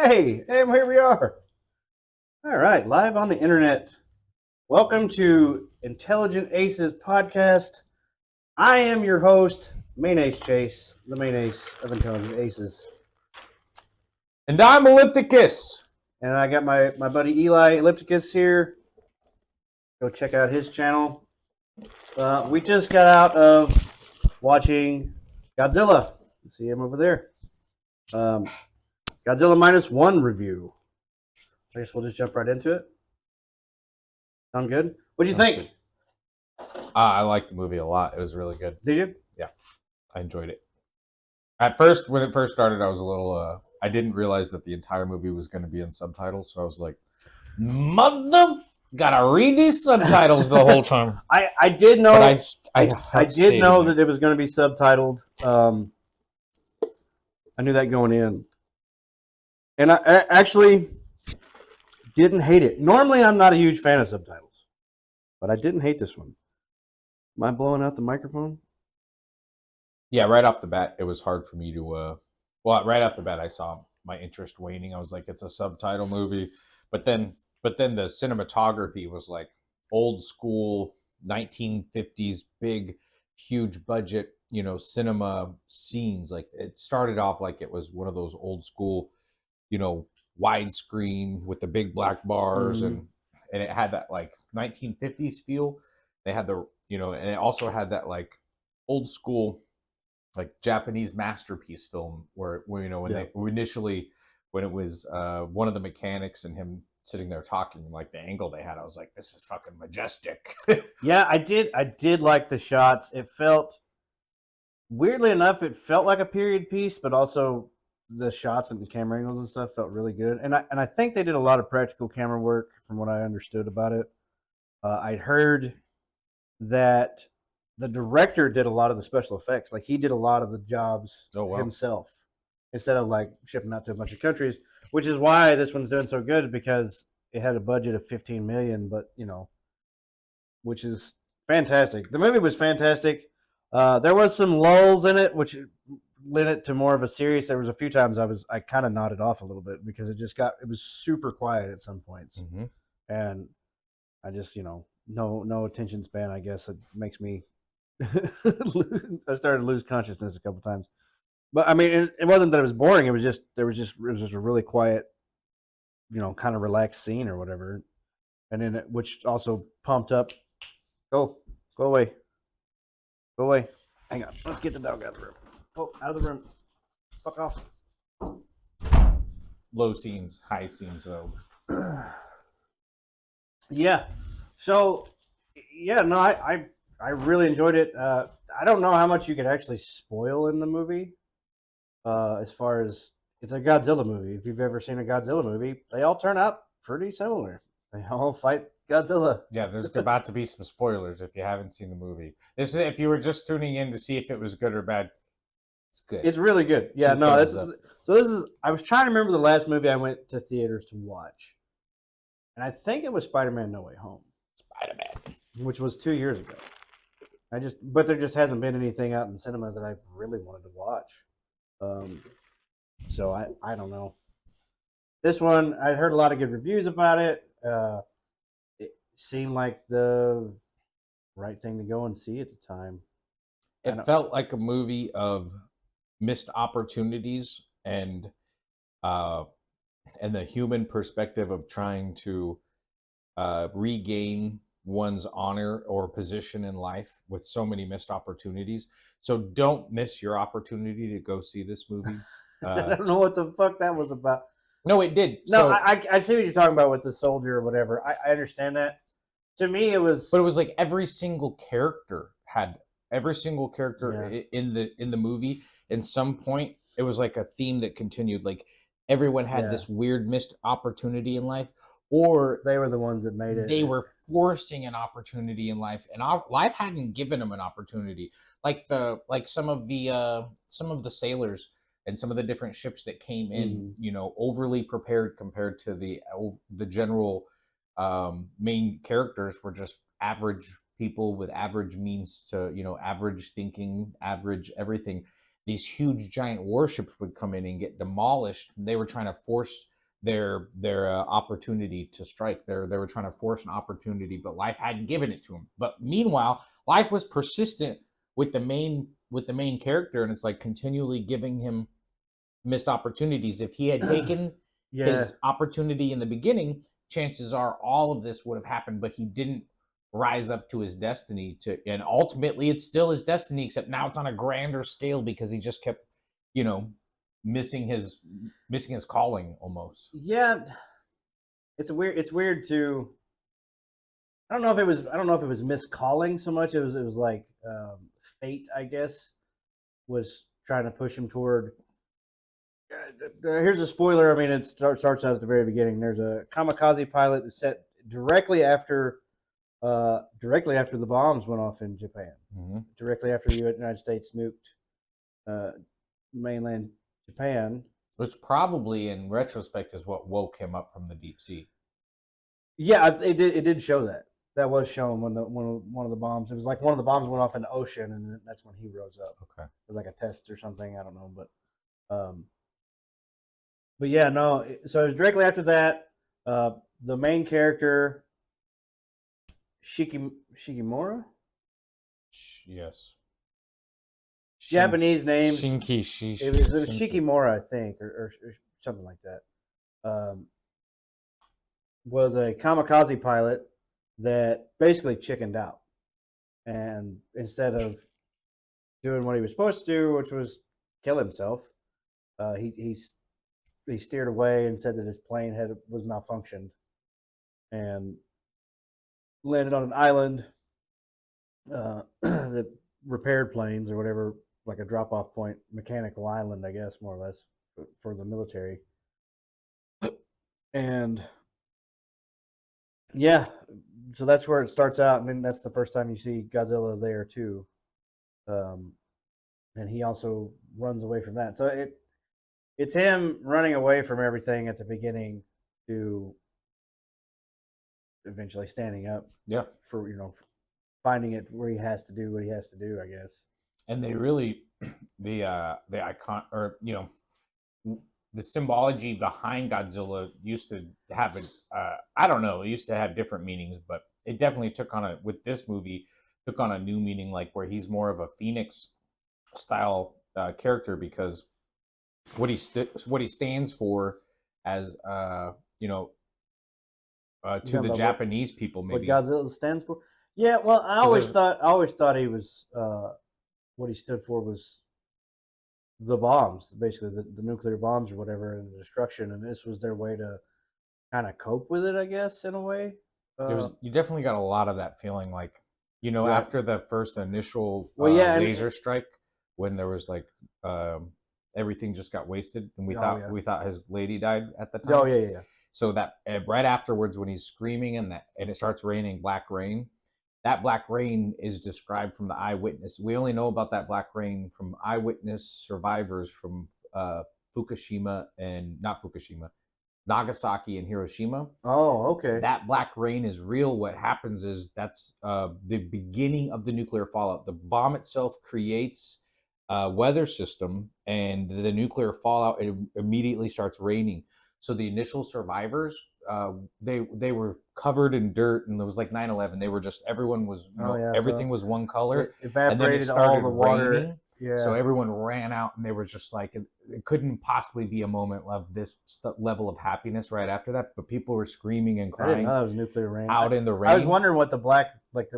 Hey, here we are. All right, live on the internet. Welcome to Intelligent Aces Podcast. I am your host, Main Ace Chase, the main ace of Intelligent Aces. And I'm Ellipticus. And I got my buddy Eli Ellipticus here. Go check out his channel. We just got out of watching Godzilla. You see him over there. Godzilla Minus One review. I guess we'll just jump right into it. Sound good? What do you think? I liked the movie a lot. It was really good. Did you? Yeah, I enjoyed it. At first, when it first started, I was a little... I didn't realize that the entire movie was going to be in subtitles, so I was like, mother... Gotta read these subtitles the whole time. I did know... I did know that it was going to be subtitled. I knew that going in. And I actually didn't hate it. Normally, I'm not a huge fan of subtitles. But I didn't hate this one. Am I blowing out the microphone? Yeah, right off the bat, it was hard for me to... Well, right off the bat, I saw my interest waning. I was like, it's a subtitle movie. But then the cinematography was like old school 1950s, big, huge budget, cinema scenes. Like it started off like it was one of those old school, widescreen with the big black bars, and it had that like 1950s feel. They had the, and it also had that like old school, like Japanese masterpiece film where they initially, when it was one of the mechanics and him sitting there talking, like the angle they had, I was like, this is fucking majestic. Yeah, I did like the shots. It felt, weirdly enough, it felt like a period piece, but also the shots and the camera angles and stuff felt really good. And I think they did a lot of practical camera work from what I understood about it. I'd heard that the director did a lot of the special effects. Like he did a lot of the jobs himself instead of like shipping out to a bunch of countries, which is why this one's doing so good, because it had a budget of $15 million, but which is fantastic. The movie was fantastic. There was some lulls in it, which led it to more of a serious. There was a few times I kind of nodded off a little bit because it was super quiet at some points, and I just no attention span. I guess it makes me I started to lose consciousness a couple times. But I mean, it wasn't that it was boring. It was just it was just a really quiet, kind of relaxed scene or whatever, and then which also pumped up. Go away. Hang on. Let's get the dog out of the room. Oh, out of the room. Fuck off. Low scenes, high scenes, though. Yeah. So, yeah, no, I really enjoyed it. I don't know how much you could actually spoil in the movie. As far as it's a Godzilla movie. If you've ever seen a Godzilla movie, they all turn out pretty similar. They all fight Godzilla. Yeah, there's about to be some spoilers if you haven't seen the movie. If you were just tuning in to see if it was good or bad, it's good. It's really good. Yeah, no, I was trying to remember the last movie I went to theaters to watch. And I think it was Spider-Man No Way Home. Spider-Man. Which was 2 years ago. But there just hasn't been anything out in cinema that I really wanted to watch. So I don't know. This one, I heard a lot of good reviews about it. It seemed like the right thing to go and see at the time. It felt like a movie of missed opportunities and the human perspective of trying to regain one's honor or position in life with so many missed opportunities. So don't miss your opportunity to go see this movie. I don't know what the fuck that was about. No, it did. No, I see what you're talking about with the soldier or whatever. I understand that. To me, it was... But it was like every single character in the movie, in some point, it was like a theme that continued. Like everyone had this weird missed opportunity in life, or they were the ones that made it. They were forcing an opportunity in life, and life hadn't given them an opportunity. Like some of the sailors and some of the different ships that came in, overly prepared compared to the general main characters were just average people with average means to, average thinking, average everything. These huge giant warships would come in and get demolished. They were trying to force their opportunity to strike. They were trying to force an opportunity, but life hadn't given it to him. But meanwhile, life was persistent with the main character, and it's like continually giving him missed opportunities. If he had taken his opportunity in the beginning, chances are all of this would have happened, but he didn't rise up to his destiny and ultimately it's still his destiny, except now it's on a grander scale because he just kept, missing his calling almost. Yeah. It's weird to, I don't know if it was miscalling so much. It was like fate, I guess, was trying to push him toward. Here's a spoiler. I mean, it starts out at the very beginning. There's a kamikaze pilot that's set directly after the bombs went off in Japan. Mm-hmm. Directly after the United States nuked mainland Japan. Which probably, in retrospect, is what woke him up from the deep sea. Yeah, it did show that. That was shown when one of the bombs. It was like one of the bombs went off in the ocean, and that's when he rose up. Okay, it was like a test or something. I don't know, but yeah, no. So it was directly after that. The main character, Shikimura. Yes. Japanese names. Shinkishi. It was Shikimura, I think, or something like that. Was a kamikaze pilot that basically chickened out, and instead of doing what he was supposed to do, which was kill himself, he steered away and said that his plane was malfunctioned, and landed on an island that repaired planes or whatever, like a drop-off point, mechanical island, I guess, more or less, for the military. And yeah, so that's where it starts out, and then that's the first time you see Godzilla there too. And he also runs away from that. So it's him running away from everything at the beginning to eventually standing up. Yeah. For finding it where he has to do what he has to do, I guess. And they really the icon, or the symbology behind Godzilla used to have I don't know, it used to have different meanings, but it definitely with this movie took on a new meaning, like where he's more of a phoenix style character, because what he stands for as to the Japanese people, maybe what Godzilla stands for. Yeah, well, I always thought he was what he stood for was the bombs, basically the nuclear bombs or whatever, and the destruction, and this was their way to kind of cope with it, I guess, in a way. You definitely got a lot of that feeling, like right. After the first initial laser strike, when there was like everything just got wasted, and we thought his lady died at the time. Oh yeah. So that right afterwards, when he's screaming and it starts raining black rain. That black rain is described from the eyewitness. We only know about that black rain from eyewitness survivors from Nagasaki and Hiroshima. Oh, okay. That black rain is real. What happens is that's the beginning of the nuclear fallout. The bomb itself creates a weather system, and the nuclear fallout, it immediately starts raining. So the initial survivors, they were covered in dirt, and it was like 9/11. They were just, everyone was, everything was one color. It evaporated all the water. Raining, so everyone ran out, and they were just like, it couldn't possibly be a moment of this level of happiness right after that. But people were screaming and crying. I didn't know it was nuclear rain. Out in the rain. I was wondering what the black, but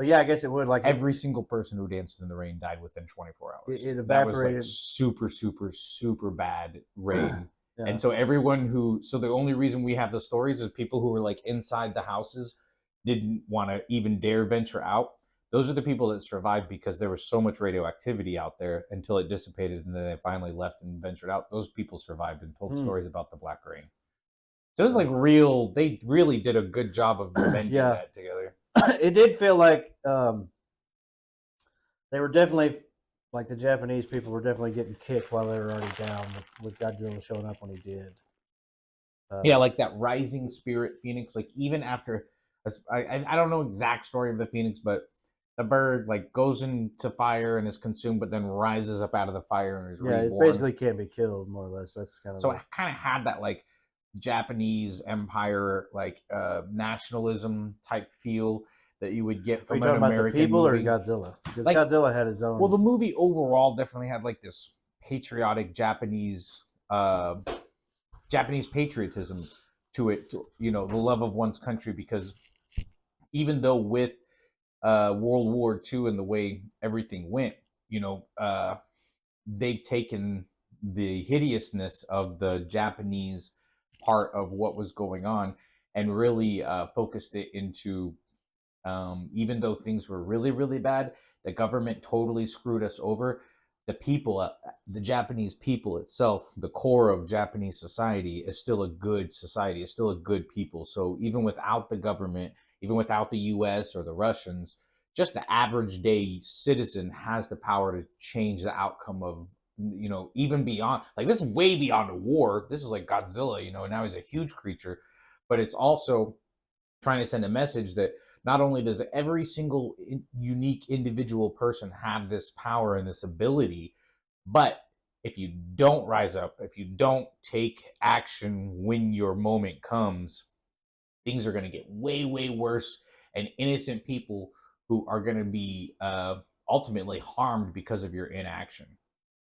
yeah, I guess it would. Like every single person who danced in the rain died within 24 hours. It evaporated. That was like super, super, super bad rain. Yeah. And so the only reason we have the stories is people who were like inside the houses didn't want to even dare venture out. Those are the people that survived because there was so much radioactivity out there until it dissipated, and then they finally left and ventured out. Those people survived and told stories about the black rain. So it was like they really did a good job of mending that together. It did feel like they were definitely, like the Japanese people were definitely getting kicked while they were already down with Godzilla showing up when he did. Like that rising spirit phoenix, like even after, I don't know exact story of the phoenix, but the bird like goes into fire and is consumed, but then rises up out of the fire and is reborn. It basically can't be killed, more or less. That's kind of so I kind of had that, like Japanese empire, like nationalism type feel that you would get Are you from an talking about the American people movie. or Godzilla? Because Like, Godzilla had his own. well, the movie overall definitely had like this patriotic Japanese patriotism to it, you know, the love of one's country, because even though with World War II and the way everything went, you know, they've taken the hideousness of the Japanese part of what was going on and really focused it into, even though things were really, really bad, the government totally screwed us over. The people, the Japanese people itself, the core of Japanese society is still a good society, is still a good people. So even without the government, even without the US or the Russians, just the average day citizen has the power to change the outcome of, you know, even beyond, like this is way beyond a war. This is like Godzilla, you know, and now he's a huge creature, but it's also trying to send a message that not only does every single unique individual person have this power and this ability, but if you don't rise up, if you don't take action when your moment comes, things are going to get way, way worse, and innocent people who are going to be ultimately harmed because of your inaction,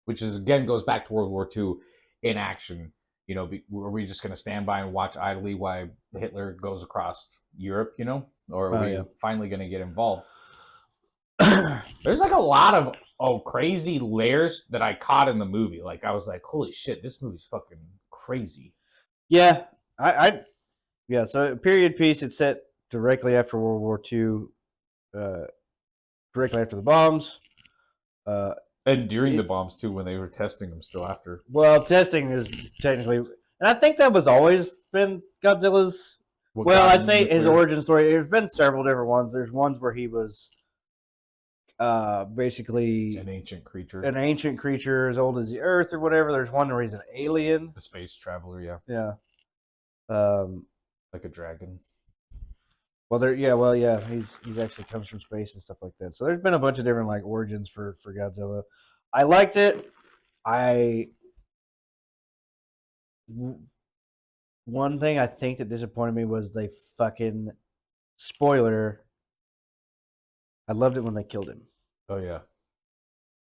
which is, again, goes back to World War II, inaction. You know, are we just going to stand by and watch idly while Hitler goes across Europe, you know? Or are we finally going to get involved? There's like a lot of crazy layers that I caught in the movie. Like, I was like, holy shit, this movie's fucking crazy. Yeah, yeah, so period piece, it's set directly after World War II, directly after the bombs. And during the bombs, too, when they were testing them still after. Well, testing is technically... And I think that was always been Godzilla's... I say his origin story. There's been several different ones. There's ones where he was basically... an ancient creature. An ancient creature as old as the Earth or whatever. There's one where he's an alien. A space traveler, yeah. Yeah. Like a dragon. Well, he's actually comes from space and stuff like that. So there's been a bunch of different like origins for Godzilla. I liked it. One thing I think that disappointed me was they fucking spoiler. I loved it when they killed him. Oh yeah.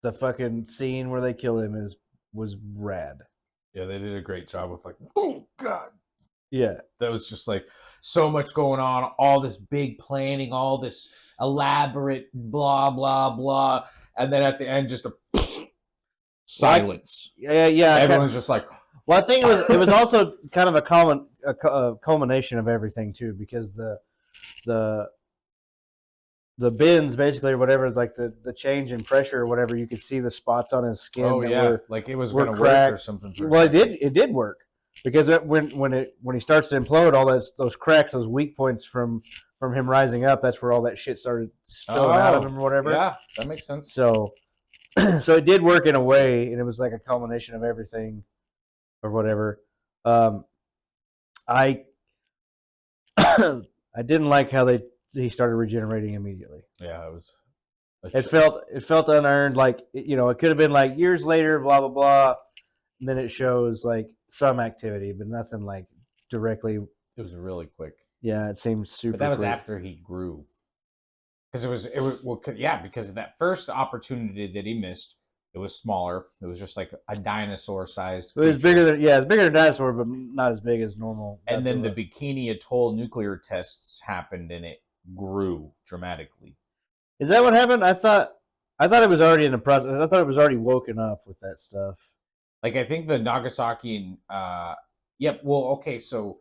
The fucking scene where they kill him was rad. Yeah, they did a great job with like, oh god. Yeah. That was just like so much going on, all this big planning, all this elaborate blah, blah, blah. And then at the end, just a silence. Yeah. Everyone's just like... Well, I think it was also kind of a culmination of everything, too, because the bends, basically, or whatever, is like the change in pressure or whatever, you could see the spots on his skin. Oh, yeah. Like it was going to work or something. Well, it did work. Because when he starts to implode, all those cracks, those weak points from him rising up, that's where all that shit started spilling out of him or whatever. Yeah, that makes sense. So it did work in a way, and it was like a culmination of everything or whatever. I didn't like how he started regenerating immediately. Yeah, it was. It felt unearned. Like, you know, it could have been like years later, blah blah blah. And then it shows like some activity, but nothing like directly. It was really quick. Yeah, it seems super. But that was quick. after he grew, because because of that first opportunity that he missed, it was smaller. It was just like a dinosaur-sized. It was bigger than it's bigger than a dinosaur, but not as big as normal. And then the Bikini Atoll nuclear tests happened, and it grew dramatically. Is that what happened? I thought it was already in the process. I thought it was already woken up with that stuff. Like, I think the Nagasaki and okay, so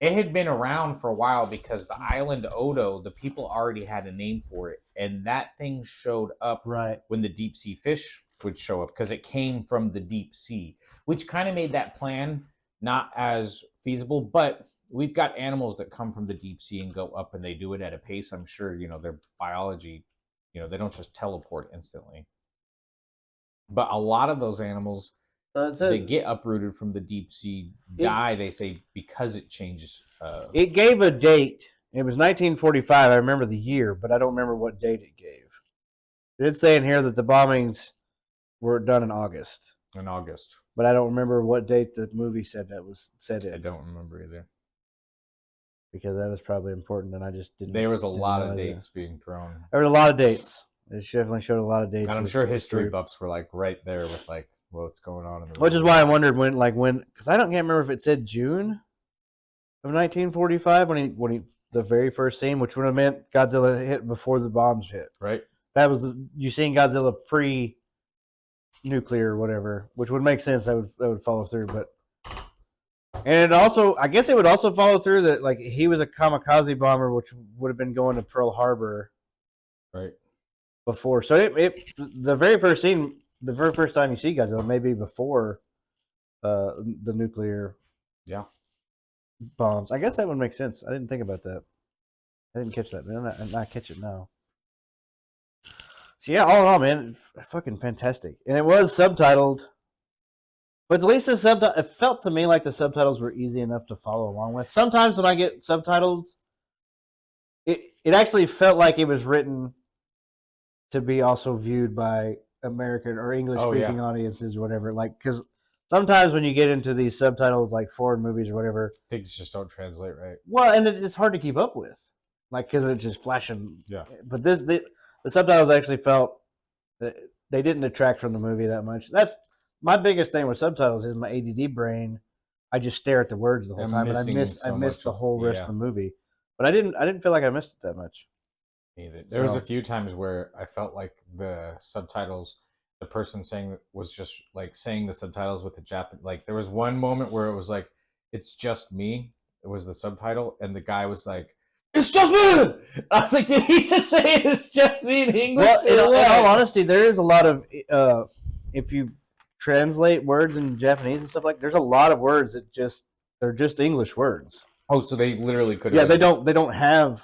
it had been around for a while because the island Odo, the people already had a name for it, and that thing showed up right when the deep sea fish would show up because it came from the deep sea, which kind of made that plan not as feasible. But we've got animals that come from the deep sea and go up, and they do it at a pace. I'm sure, you know, their biology, you know, they don't just teleport instantly. But a lot of those animals, they get uprooted from the deep sea, die, they say, because it changes. It gave a date. It was 1945. I remember the year, but I don't remember what date it gave. It did say in here that the bombings were done in August. In August. But I don't remember what date the movie said I it. don't remember either. Because that was probably important, and I just didn't. There was a lot of realize dates being thrown. There were a lot of dates. It definitely showed a lot of dates. And I'm sure history buffs were like right there with like what's going on in the Which is why I wondered when, because I can't remember if it said June of 1945 when he the very first scene, which would have meant Godzilla hit before the bombs hit. Right. That was you seen Godzilla pre-nuclear or whatever, which would make sense. That would follow through, but. And it also, I guess it would also follow through that like he was a kamikaze bomber, which would have been going to Pearl Harbor, right, before. So the very first scene, the very first time you see Godzilla, maybe before the nuclear, bombs. I guess that would make sense. I didn't think about that. I didn't catch that. Man, I'm not catch it now. So yeah, all in all, man, fucking fantastic, and it was subtitled. But at least it felt to me like the subtitles were easy enough to follow along with. Sometimes when I get subtitles, it actually felt like it was written to be also viewed by American or English-speaking audiences or whatever. Like, because sometimes when you get into these subtitled, like foreign movies or whatever, things just don't translate right. Well, and it's hard to keep up with, like, because it's just flashing. Yeah. But the subtitles actually felt that they didn't detract from the movie that much. That's my biggest thing with subtitles is my ADD brain. I just stare at the words the whole time, and I missed the whole rest of the movie. But I didn't feel like I missed it that much. Either. There was a few times where I felt like the subtitles, the person was just like saying the subtitles with the Japanese. Like there was one moment where it was like, "It's just me." It was the subtitle, and the guy was like, "It's just me." I was like, "Did he just say it's just me in English?" Well, in all honesty, there is a lot of if you translate words in Japanese and stuff there's a lot of words that they're just English words. Oh, so they literally could. Yeah, they don't have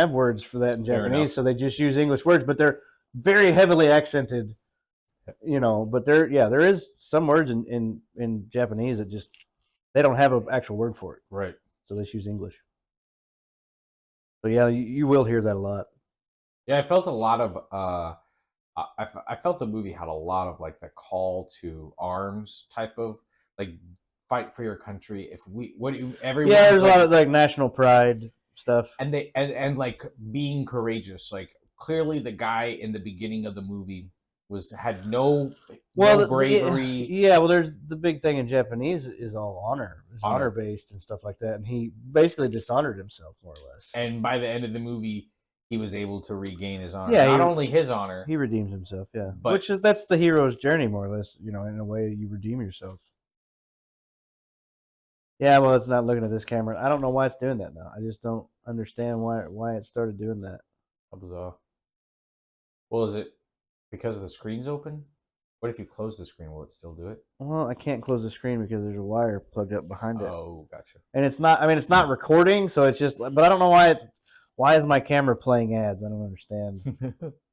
words for that in Japanese, so they just use English words, but they're very heavily accented. But there is some words in Japanese that just they don't have an actual word for it. Right. So they just use English. So yeah, you will hear that a lot. Yeah, I felt a lot of I felt the movie had a lot of like the call to arms type of like fight for your country. Everyone. Yeah, there's a lot of like national pride stuff, and they and like being courageous. Like clearly, the guy in the beginning of the movie had no bravery. There's the big thing in Japanese is all honor. It's honor based and stuff like that, and he basically dishonored himself more or less. And by the end of the movie, he was able to regain his honor. Yeah, not only his honor, he redeems himself. Yeah, but that's the hero's journey, more or less. In a way, you redeem yourself. Yeah, well, it's not looking at this camera. I don't know why it's doing that now. I just don't understand why it started doing that. How bizarre. Well, is it because the screen's open? What if you close the screen? Will it still do it? Well, I can't close the screen because there's a wire plugged up behind it. Oh, gotcha. And it's not. I mean, it's not recording, so it's just. But I don't know why it's. Why is my camera playing ads? I don't understand.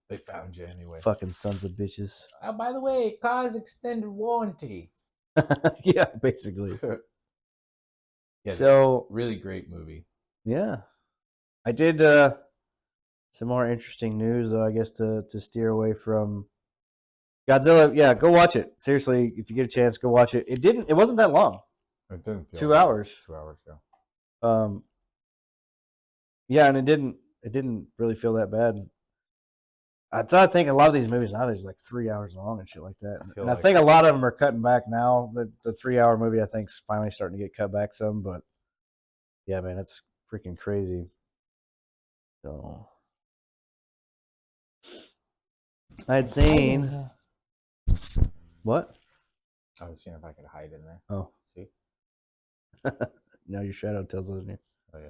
They found you anyway. Fucking sons of bitches. By the way, car's extended warranty. Yeah, basically. Yeah. So really great movie. Yeah, I did some more interesting news, though. I guess to steer away from Godzilla. Yeah, go watch it. Seriously, if you get a chance, go watch it. It wasn't that long. It didn't feel 2 hours. 2 hours, yeah. Yeah, and it didn't really feel that bad. I think a lot of these movies nowadays are like 3 hours long and shit like that. I think a lot of them are cutting back now. The 3 hour movie, I think, is finally starting to get cut back some. But yeah, man, it's freaking crazy. So I had seen what? I was seeing if I could hide in there. Oh, see. Now your shadow tells, doesn't you? Oh yeah.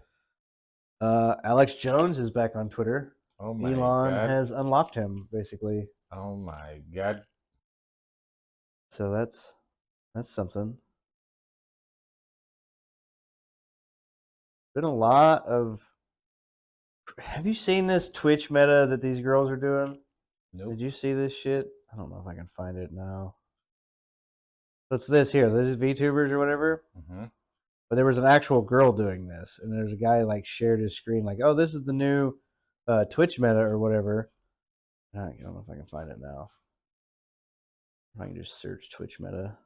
Alex Jones is back on Twitter. Oh my Elon God. has unlocked him, basically. Oh my God. So that's something. Been a lot of. Have you seen this Twitch meta that these girls are doing? Nope. Did you see this shit? I don't know if I can find it now. What's this here? This is VTubers or whatever. Mm-hmm. But there was an actual girl doing this, and there's a guy like shared his screen, like, "Oh, this is the new Twitch meta or whatever." I don't know if I can find it now. I can just search Twitch meta.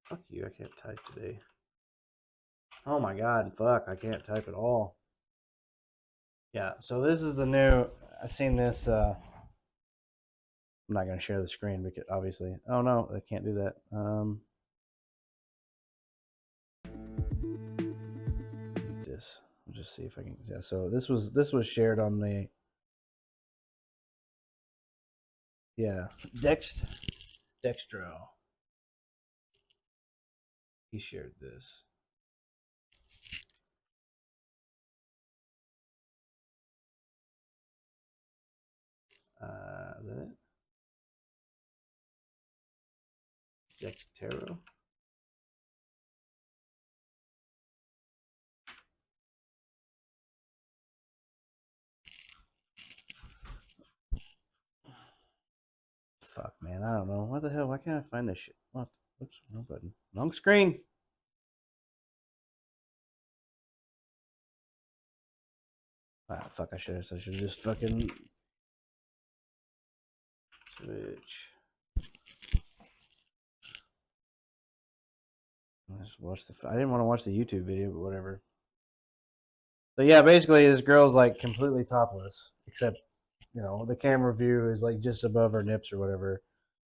Fuck you, I can't type today. Oh my god, fuck, I can't type at all. Yeah, so this is the new, I seen this, I'm not going to share the screen because obviously, oh no, I can't do that. This, I'll just see if I can, yeah, so this was shared on the, yeah, Dextro. He shared this. Is that it? Dextero. Fuck, man, I don't know. What the hell? Why can't I find this shit? What? Oops, wrong button. Wrong screen. Ah, fuck, I should just fucking switch. Let's watch the. I didn't want to watch the YouTube video, but whatever. So yeah, basically, this girl's like completely topless, except the camera view is like just above her nips or whatever.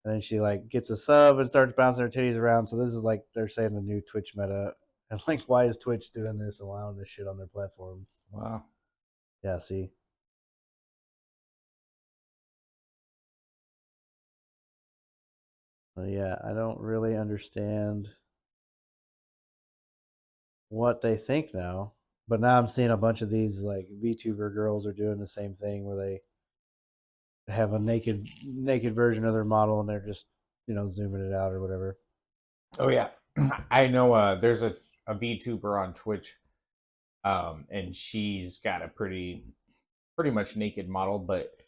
And then she like gets a sub and starts bouncing her titties around. So this is like they're saying the new Twitch meta. And like, why is Twitch doing this, allowing this shit on their platform? Wow. Yeah, see. So yeah, I don't really understand what they think now. But now I'm seeing a bunch of these like VTuber girls are doing the same thing where they have a naked version of their model and they're just zooming it out or whatever. Oh yeah, I know. There's a VTuber on Twitch, and she's got a pretty much naked model, but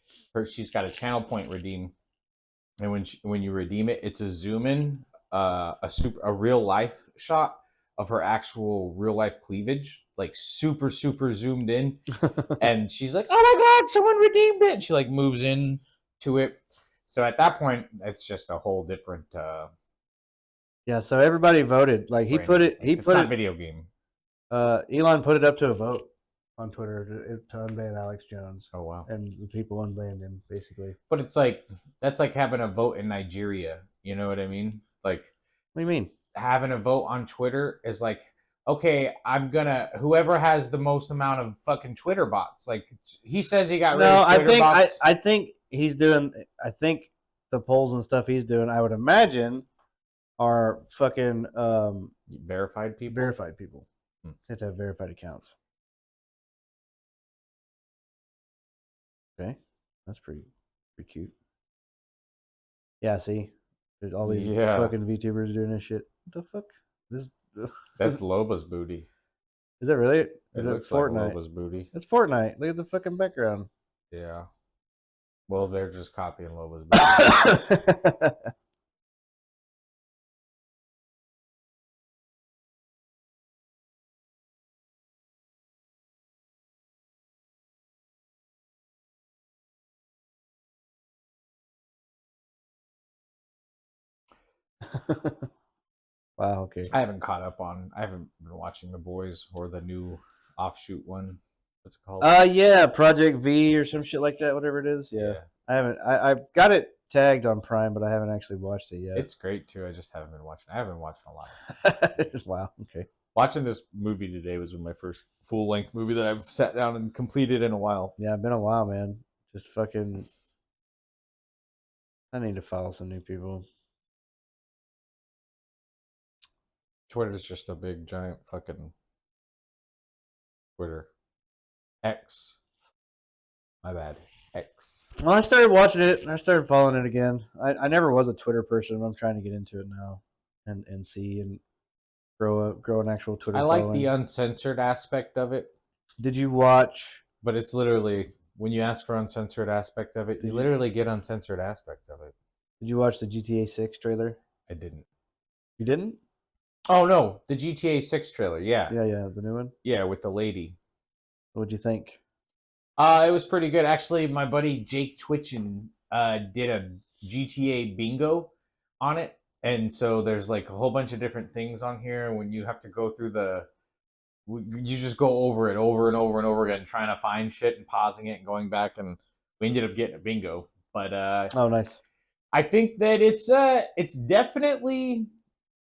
she's got a channel point redeem, and when you redeem it, it's a zoom in, a real life shot of her actual real life cleavage, like super zoomed in, and she's like, "Oh my god, someone redeemed it!" And she like moves in to it. So at that point, it's just a whole different. Yeah, so everybody voted. Like he put it. It's not video game. Elon put it up to a vote on Twitter to unban Alex Jones. Oh wow! And the people unbanned him basically. But it's like that's like having a vote in Nigeria. You know what I mean? Like, what do you mean? Having a vote on Twitter is like, okay, I'm gonna whoever has the most amount of fucking Twitter bots. Like he says he got rid of Twitter bots. I think he's doing. I think the polls and stuff he's doing, I would imagine, are fucking verified people. Verified people. They have to have verified accounts. Okay, that's pretty cute. Yeah, see, there's all these fucking VTubers doing this shit. What the fuck? That's Loba's booty. Is that really? It looks like Loba's booty. It's Fortnite. Look at the fucking background. Yeah. Well, they're just copying Loba's booty. Wow, okay. I haven't been watching The Boys or the new offshoot one. What's it called? Yeah, Project V or some shit like that, whatever it is. Yeah. I haven't I've got it tagged on Prime, but I haven't actually watched it yet. It's great too. I just haven't been watching. I haven't been watching a lot. Wow, okay. Watching this movie today was my first full-length movie that I've sat down and completed in a while. Yeah, it's been a while, man. Just fucking I need to follow some new people. Twitter's just a big giant fucking Twitter. X. My bad. X. Well, I started watching it and I started following it again. I never was a Twitter person, but I'm trying to get into it now and see and grow an actual Twitter I like following. the uncensored aspect of it. Did you watch? But it's literally when you ask for uncensored aspect of it, you literally get uncensored aspect of it. Did you watch the GTA 6 trailer? I didn't. You didn't? Oh no, the GTA 6 trailer. Yeah, Yeah, the new one. yeah, with the lady. What'd you think? It was pretty good. Actually, my buddy Jake Twitchin did a GTA bingo on it. And so there's like a whole bunch of different things on here. When you have to go through you just go over it over and over and over again, trying to find shit and pausing it and going back. And we ended up getting a bingo. But Oh, nice. I think that it's definitely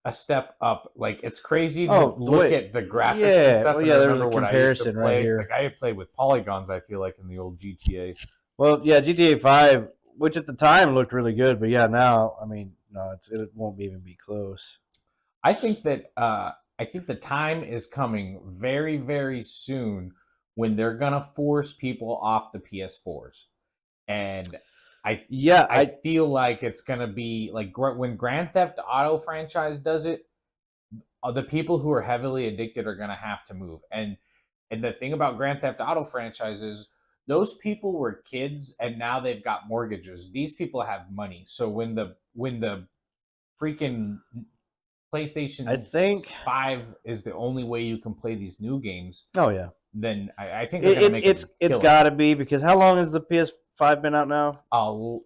a step up. Like, it's crazy to look at the graphics and stuff. Well, and I there's remember a what I used to comparison play. right here. Like, I had played with polygons, I feel like, in the old GTA. Well, yeah, GTA 5, which at the time looked really good, but yeah, now, I mean, no, it won't even be close. I think that I think the time is coming very, very soon when they're gonna force people off the PS4s, and I feel like it's gonna be like when Grand Theft Auto franchise does it. The people who are heavily addicted are gonna have to move, and the thing about Grand Theft Auto franchises. Those people were kids, and now they've got mortgages. These people have money, so when the freaking PlayStation I think 5 is the only way you can play these new games. Oh yeah, then I think they're gonna make it's got to be, because how long has the PS5 been out now?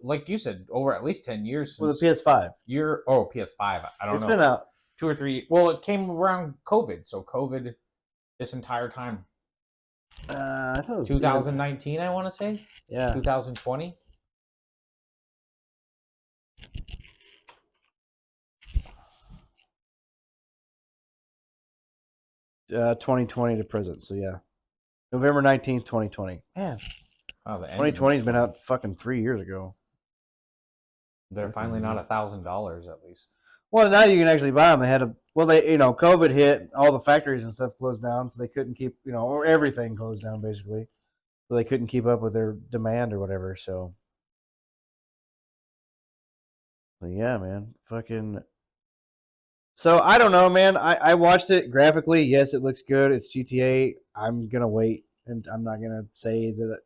Like you said, over at least 10 years. Well, the PS5. PS5. I don't know. It's been out 2 or 3. Well, it came around COVID, so COVID this entire time. I thought it was 2019. I want to say. Yeah. 2020. Uh, 2020 to present. So yeah, November 19th, 2020. Man, Oh, the 2020 has been out fucking 3 years ago. They're finally not $1,000 at least. Well, now you can actually buy them. They had COVID hit, all the factories and stuff closed down, so they couldn't keep, or everything closed down basically, so they couldn't keep up with their demand or whatever. So yeah, man, fucking. So I don't know, man. I watched it graphically. Yes, it looks good. It's GTA. I'm gonna wait, and I'm not gonna say that.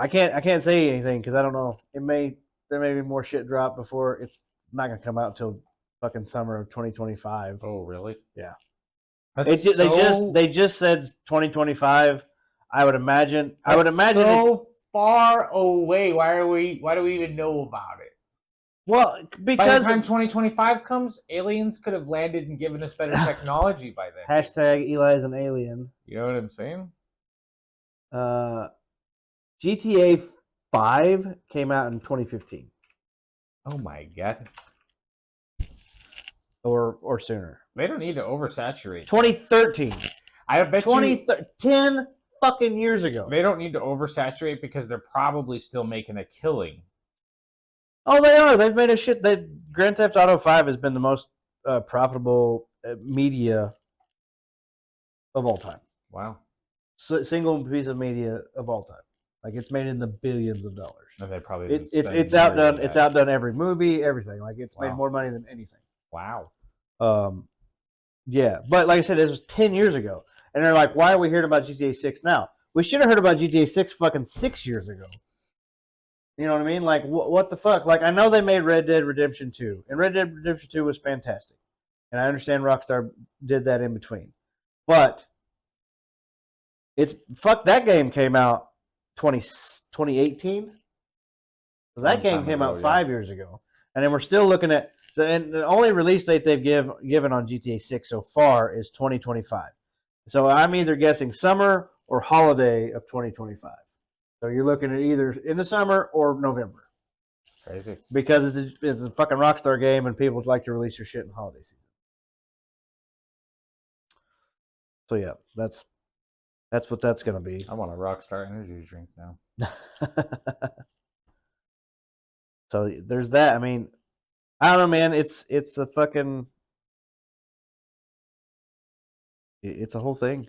I can't say anything because I don't know. There may be more shit drop before it's not gonna come out until fucking summer of 2025. Oh, really? Yeah. They just said 2025. I would imagine. So far away. Why do we even know about it? Well, because by the time 2025 comes, aliens could have landed and given us better technology by then. Hashtag Eli is an alien. You know what I'm saying? GTA 5 came out in 2015. Oh my god. Or sooner. They don't need to oversaturate. 2013. I bet 10 fucking years ago. They don't need to oversaturate because they're probably still making a killing. Oh, they are. They've made a shit. Grand Theft Auto 5 has been the most profitable media of all time. Wow. Single piece of media of all time. Like, it's made in the billions of dollars. And they probably it's outdone. It's outdone every movie, everything. Like, it's made more money than anything. Wow. Yeah, but like I said, this was 10 years ago, and they're like, "Why are we hearing about GTA 6 now? We should have heard about GTA 6 fucking 6 years ago." You know what I mean? Like, what the fuck? Like, I know they made Red Dead Redemption 2, and Red Dead Redemption 2 was fantastic, and I understand Rockstar did that in between, but that game came out 2018. So that game came out 5 years ago, and then we're still looking at. And the only release date they've given on GTA 6 so far is 2025. So I'm either guessing summer or holiday of 2025. So you're looking at either in the summer or November. It's crazy. Because it's a fucking Rockstar game, and people like to release their shit in holiday season. So yeah, that's what that's going to be. I want a Rockstar energy drink now. So there's that. I mean, I don't know, man. It's a fucking. It's a whole thing.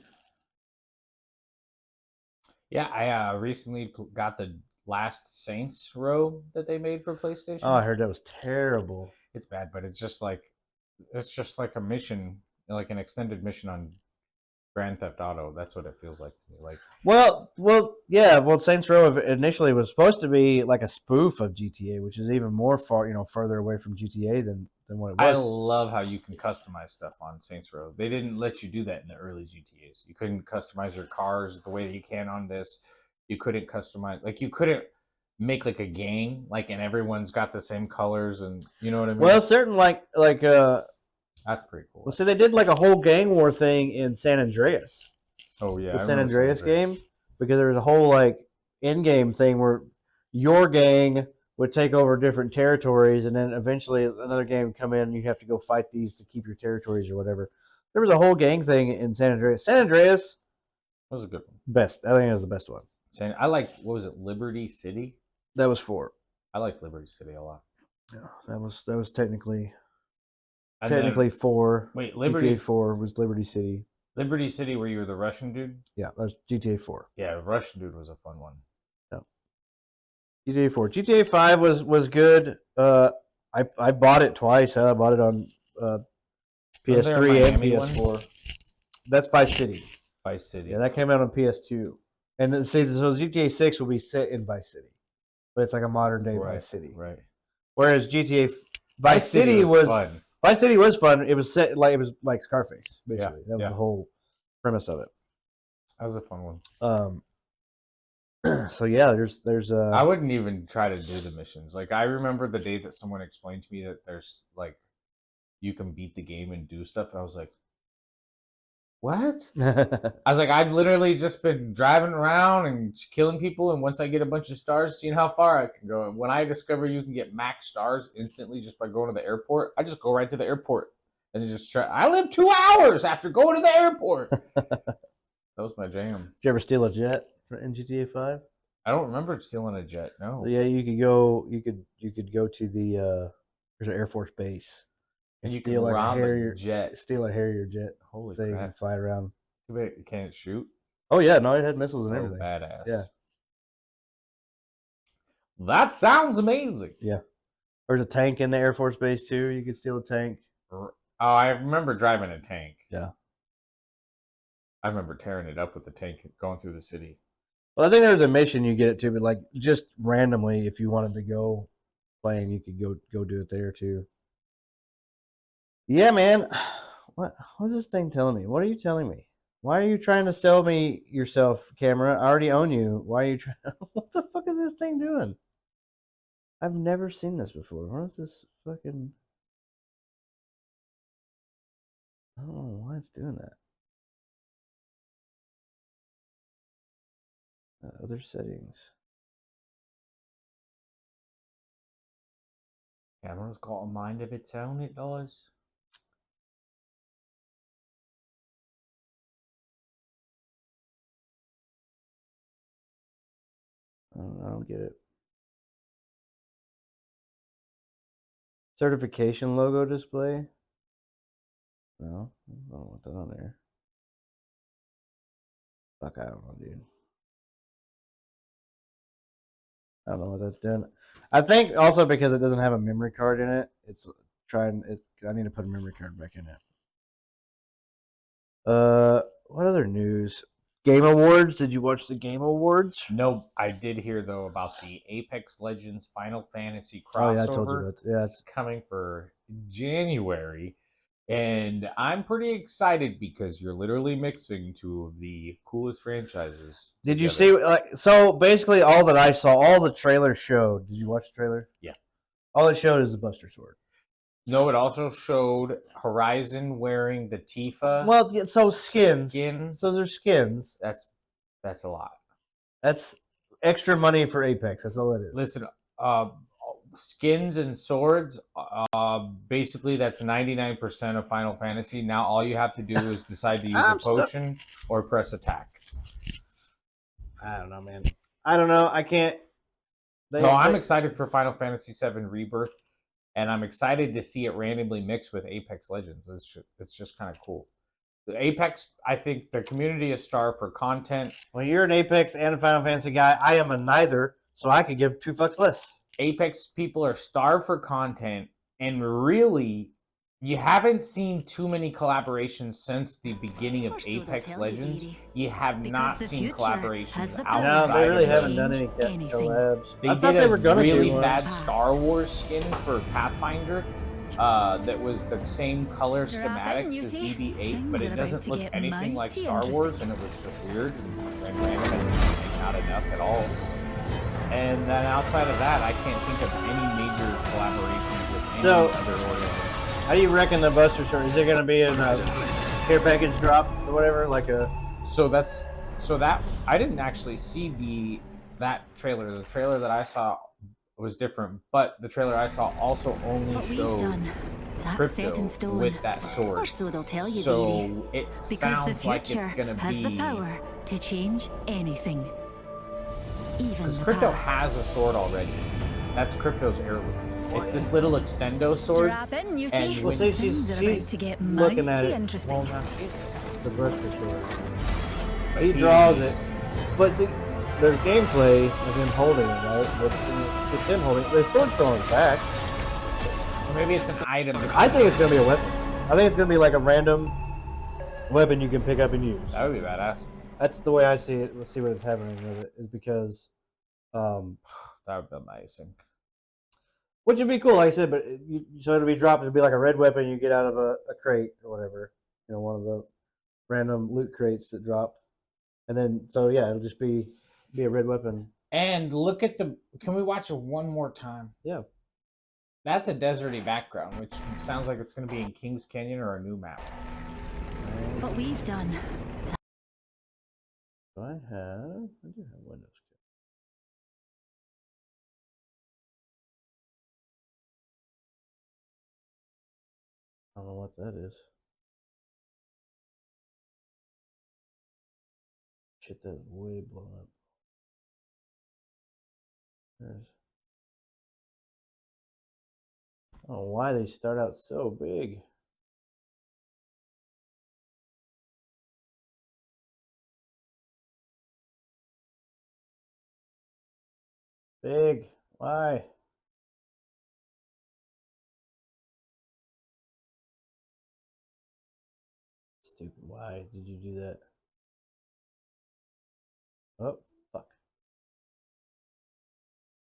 Yeah, I recently got the Last Saints row that they made for PlayStation. Oh, I heard that was terrible. It's bad, but it's just like a mission, like an extended mission on Grand Theft Auto. That's what it feels like to me. Like, yeah. Well, Saints Row initially was supposed to be like a spoof of GTA, which is even more further away from GTA than what it I was. love how you can customize stuff on Saints Row. They didn't let you do that in the early GTAs. You couldn't customize your cars the way that you can on this. You couldn't customize, like, you couldn't make like a gang, like, and everyone's got the same colors, and you know what I mean. Well, certain that's pretty cool. Well, so they did like a whole gang war thing in San Andreas. Oh yeah, the San Andreas game, because there was a whole like in-game thing where your gang would take over different territories, and then eventually another gang would come in, and you have to go fight these to keep your territories or whatever. There was a whole gang thing in San Andreas. San Andreas was a good one. Best. I think it was the best one. I like, what was it, Liberty City? That was 4. I like Liberty City a lot. Yeah, that was technically And technically then, 4. Wait, Liberty GTA 4 was Liberty City. Liberty City, where you were the Russian dude? Yeah, that was GTA 4. Yeah, Russian dude was a fun one. Yeah. GTA 4. GTA 5 was good. I bought it twice. I bought it on PS3 and PS4. One? That's Vice City. Vice City. Yeah, that came out on PS2. And see, so GTA 6 will be set in Vice City, but it's like a modern day Vice City. Right. Whereas GTA Vice City was fun. Vice City was fun. It was set like Scarface, basically. That was the whole premise of it. That was a fun one. So yeah, there's I wouldn't even try to do the missions. Like, I remember the day that someone explained to me that there's like, you can beat the game and do stuff, and I was like, what? I was like, I've literally just been driving around and killing people, and once I get a bunch of stars, seeing how far I can go. And when I discover you can get max stars instantly just by going to the airport, I just go right to the airport and just try. I live 2 hours after going to the airport. That was my jam. Did you ever steal a jet in GTA 5? I don't remember stealing a jet. No. Yeah, you could go. You could go to the there's an Air Force base. And you steal can rob a jet. Steal a Harrier jet. Holy thing crap. And fly it around. Too bad it can't shoot. Oh, yeah. No, it had missiles and everything. Badass. Yeah. That sounds amazing. Yeah. There's a tank in the Air Force Base, too. You could steal a tank. Oh, I remember driving a tank. Yeah. I remember tearing it up with the tank going through the city. Well, I think there was a mission you get it to, but like just randomly, if you wanted to go playing, you could go do it there, too. Yeah, man. What's this thing telling me? What are you telling me? Why are you trying to sell me yourself, camera? I already own you. Why are you trying? What the fuck is this thing doing? I've never seen this before. What is this fucking? I don't know why it's doing that. Other settings. Camera's got a mind of its own, it does. I don't get it. Certification logo display? No, I don't want that on there. Fuck, I don't know, dude. I don't know what that's doing. I think also because it doesn't have a memory card in it, it's trying. I need to put a memory card back in it. What other news? Game Awards. Did you watch the Game Awards? No, I did hear though about the Apex Legends Final Fantasy crossover. Oh yeah, I told you about that. Yeah, it's coming for January, and I'm pretty excited because you're literally mixing 2 of the coolest franchises. Did you see? So basically, all that I saw, all the trailer showed. Did you watch the trailer? Yeah. All it showed is the Buster Sword. No, it also showed Horizon wearing the Tifa. Well, so skins. So there's skins. That's a lot. That's extra money for Apex. That's all it is. Listen, skins and swords, basically that's 99% of Final Fantasy. Now all you have to do is decide to use a potion or press attack. I don't know, man. I don't know. I can't. I'm excited for Final Fantasy VII Rebirth. And I'm excited to see it randomly mixed with Apex Legends. It's just kind of cool. The Apex, I think the community is starved for content. Well, you're an Apex and a Final Fantasy guy. I am a neither, so I could give 2 fucks less. Apex people are starved for content and really You haven't seen too many collaborations since the beginning of Or so they'll Apex tell you, Legends. Dee Dee. You have Because not the seen future collaborations has the No, power outside they really of haven't the. done any anything. collabs. They I thought did they a were gonna really do one. bad Past. Star Wars skin for Pathfinder. That was the same color Strap in, schematics as Newty. BB-8, but Things it are about doesn't to look get anything like mighty Star Wars, interesting. and it was just weird and random and not enough at all. And then outside of that, I can't think of any major collaborations with any So- other organization. How do you reckon the Buster Short? Is it going to be in a care package drop or whatever? Like a. So that I didn't actually see that trailer. The trailer that I saw was different, but the trailer I saw also only What we've showed done, that's crypto set in stone. with that sword. Or so they'll tell you, Dee Dee. So it Because the sounds like future it's gonna has the be power to change anything. Even because the crypto past. has a sword already. That's crypto's heirloom. It's this little extendo sword. Strap in, Newty. And Well, see, she's Things are about to get looking at mighty it. interesting. Well, now she's The Buster Short. but He draws it. But see, there's gameplay of him holding it, right? But it's just him holding it. The sword's still on his back. So maybe it's an item. I think it's going to be a weapon. I think it's going to be like a random weapon you can pick up and use. That would be badass. That's the way I see it. We'll see what is happening with it. Is because, That would be amazing. which would be cool, like I said. But so it'll be dropped. It'll be like a red weapon you get out of a crate or whatever. You know, one of the random loot crates that drop. And then, so yeah, it'll just be a red weapon. And look at the. Can we watch it one more time? Yeah. That's a deserty background, which sounds like it's going to be in Kings Canyon or a new map. What we've done, Do I do have Windows. I don't know what that is. Shit, that's way blown up. There's. I don't know why they start out so big. Big. Why? Stupid. Why did you do that? Oh, fuck.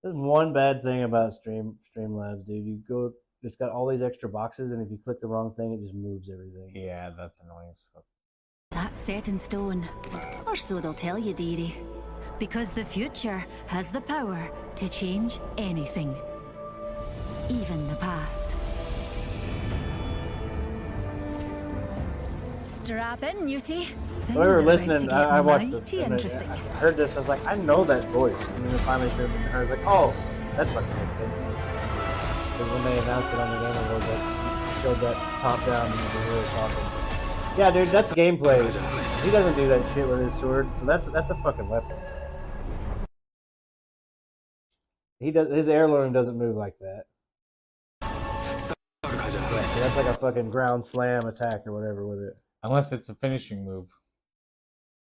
There's one bad thing about Streamlabs, dude. You go, it's got all these extra boxes, and if you click the wrong thing, it just moves everything. Yeah, that's annoying as fuck. that's set in stone. Or so they'll tell you, Dee Dee. Because the future has the power to change anything. Even the past. Strap in, Newty. If I were listening, I watched it. Mighty And interesting. I heard this. I was like, I know that voice. And then it finally said, and I was like, oh, that fucking makes sense. Because when they announced it on the Game Awards, like, showed that top down and you could hear it talking. Yeah, dude, that's gameplay. He doesn't do that shit with his sword, so that's a fucking weapon. He does. His heirloom doesn't move like that. Yeah, so that's like a fucking ground slam attack or whatever with it. Unless it's a finishing move.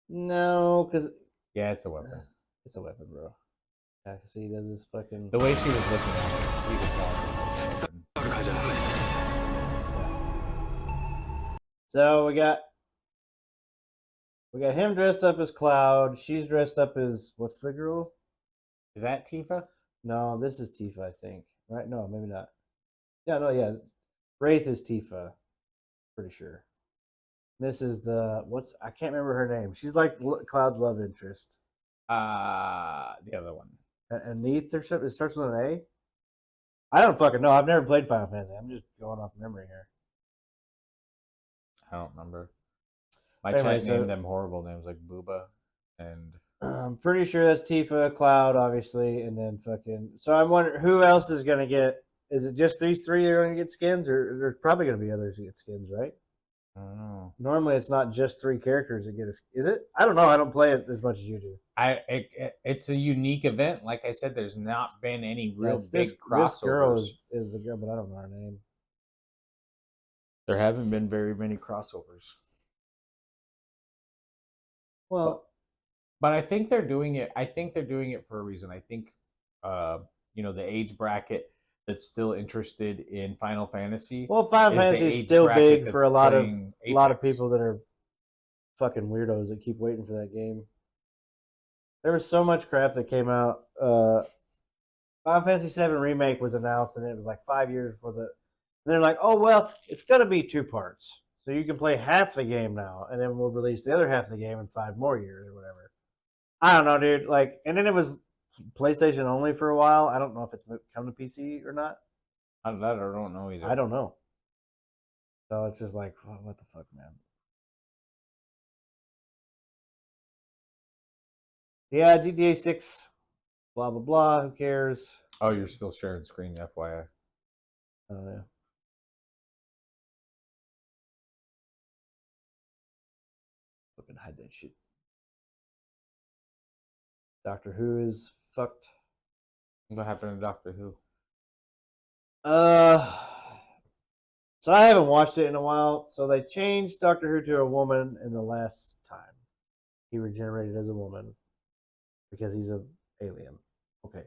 No, because Yeah, it's a weapon. it's a weapon, bro. Yeah, see, he does this fucking. The way she was looking at it, you could tell it was like a weapon. So we got him dressed up as Cloud. She's dressed up as what's the girl? Is that Tifa? No, this is Tifa, I think. Right? No, maybe not. Yeah, no, yeah. Wraith is Tifa. Pretty sure. This is the I can't remember her name. She's like Cloud's love interest. The other one. Aneath or something. It starts with an A. I don't fucking know. I've never played Final Fantasy. I'm just going off memory here. I don't remember. My Anyway, chat named them horrible names like Booba and I'm pretty sure that's Tifa, Cloud, obviously, and then fucking. So I'm wondering who else is gonna get. Is it just these three that are gonna get skins, or there's probably gonna be others who get skins, right? I don't know. Normally, it's not just three characters that get a. Is it? I don't know. I don't play it as much as you do. It's a unique event. Like I said, there's not been any real That's big crossovers. This girl is the girl, but I don't know her name. There haven't been very many crossovers. Well, But I think they're doing it. I think they're doing it for a reason. I think, the age bracket. that's still interested in Final Fantasy. Well, Final is the Fantasy is age still bracket big for that's a lot of playing people that are fucking weirdos that keep waiting for that game. There was so much crap that came out. Final Fantasy VII Remake was announced, and it was like 5 years before the. And they're like, "Oh well, it's gonna be 2 parts, so you can play half the game now, and then we'll release the other half of the game in 5 more years or whatever." I don't know, dude. Like, and then it was PlayStation only for a while. I don't know if it's come to PC or not. I don't know either. I don't know. So it's just like, what the fuck, man? Yeah, GTA 6, blah, blah, blah. Who cares? Oh, you're still sharing screen, FYI. Oh, yeah. Fucking hide that shit. Doctor Who is fucked. What happened to Doctor Who? So I haven't watched it in a while. So they changed Doctor Who to a woman in the last time. He regenerated as a woman because he's an alien. Okay.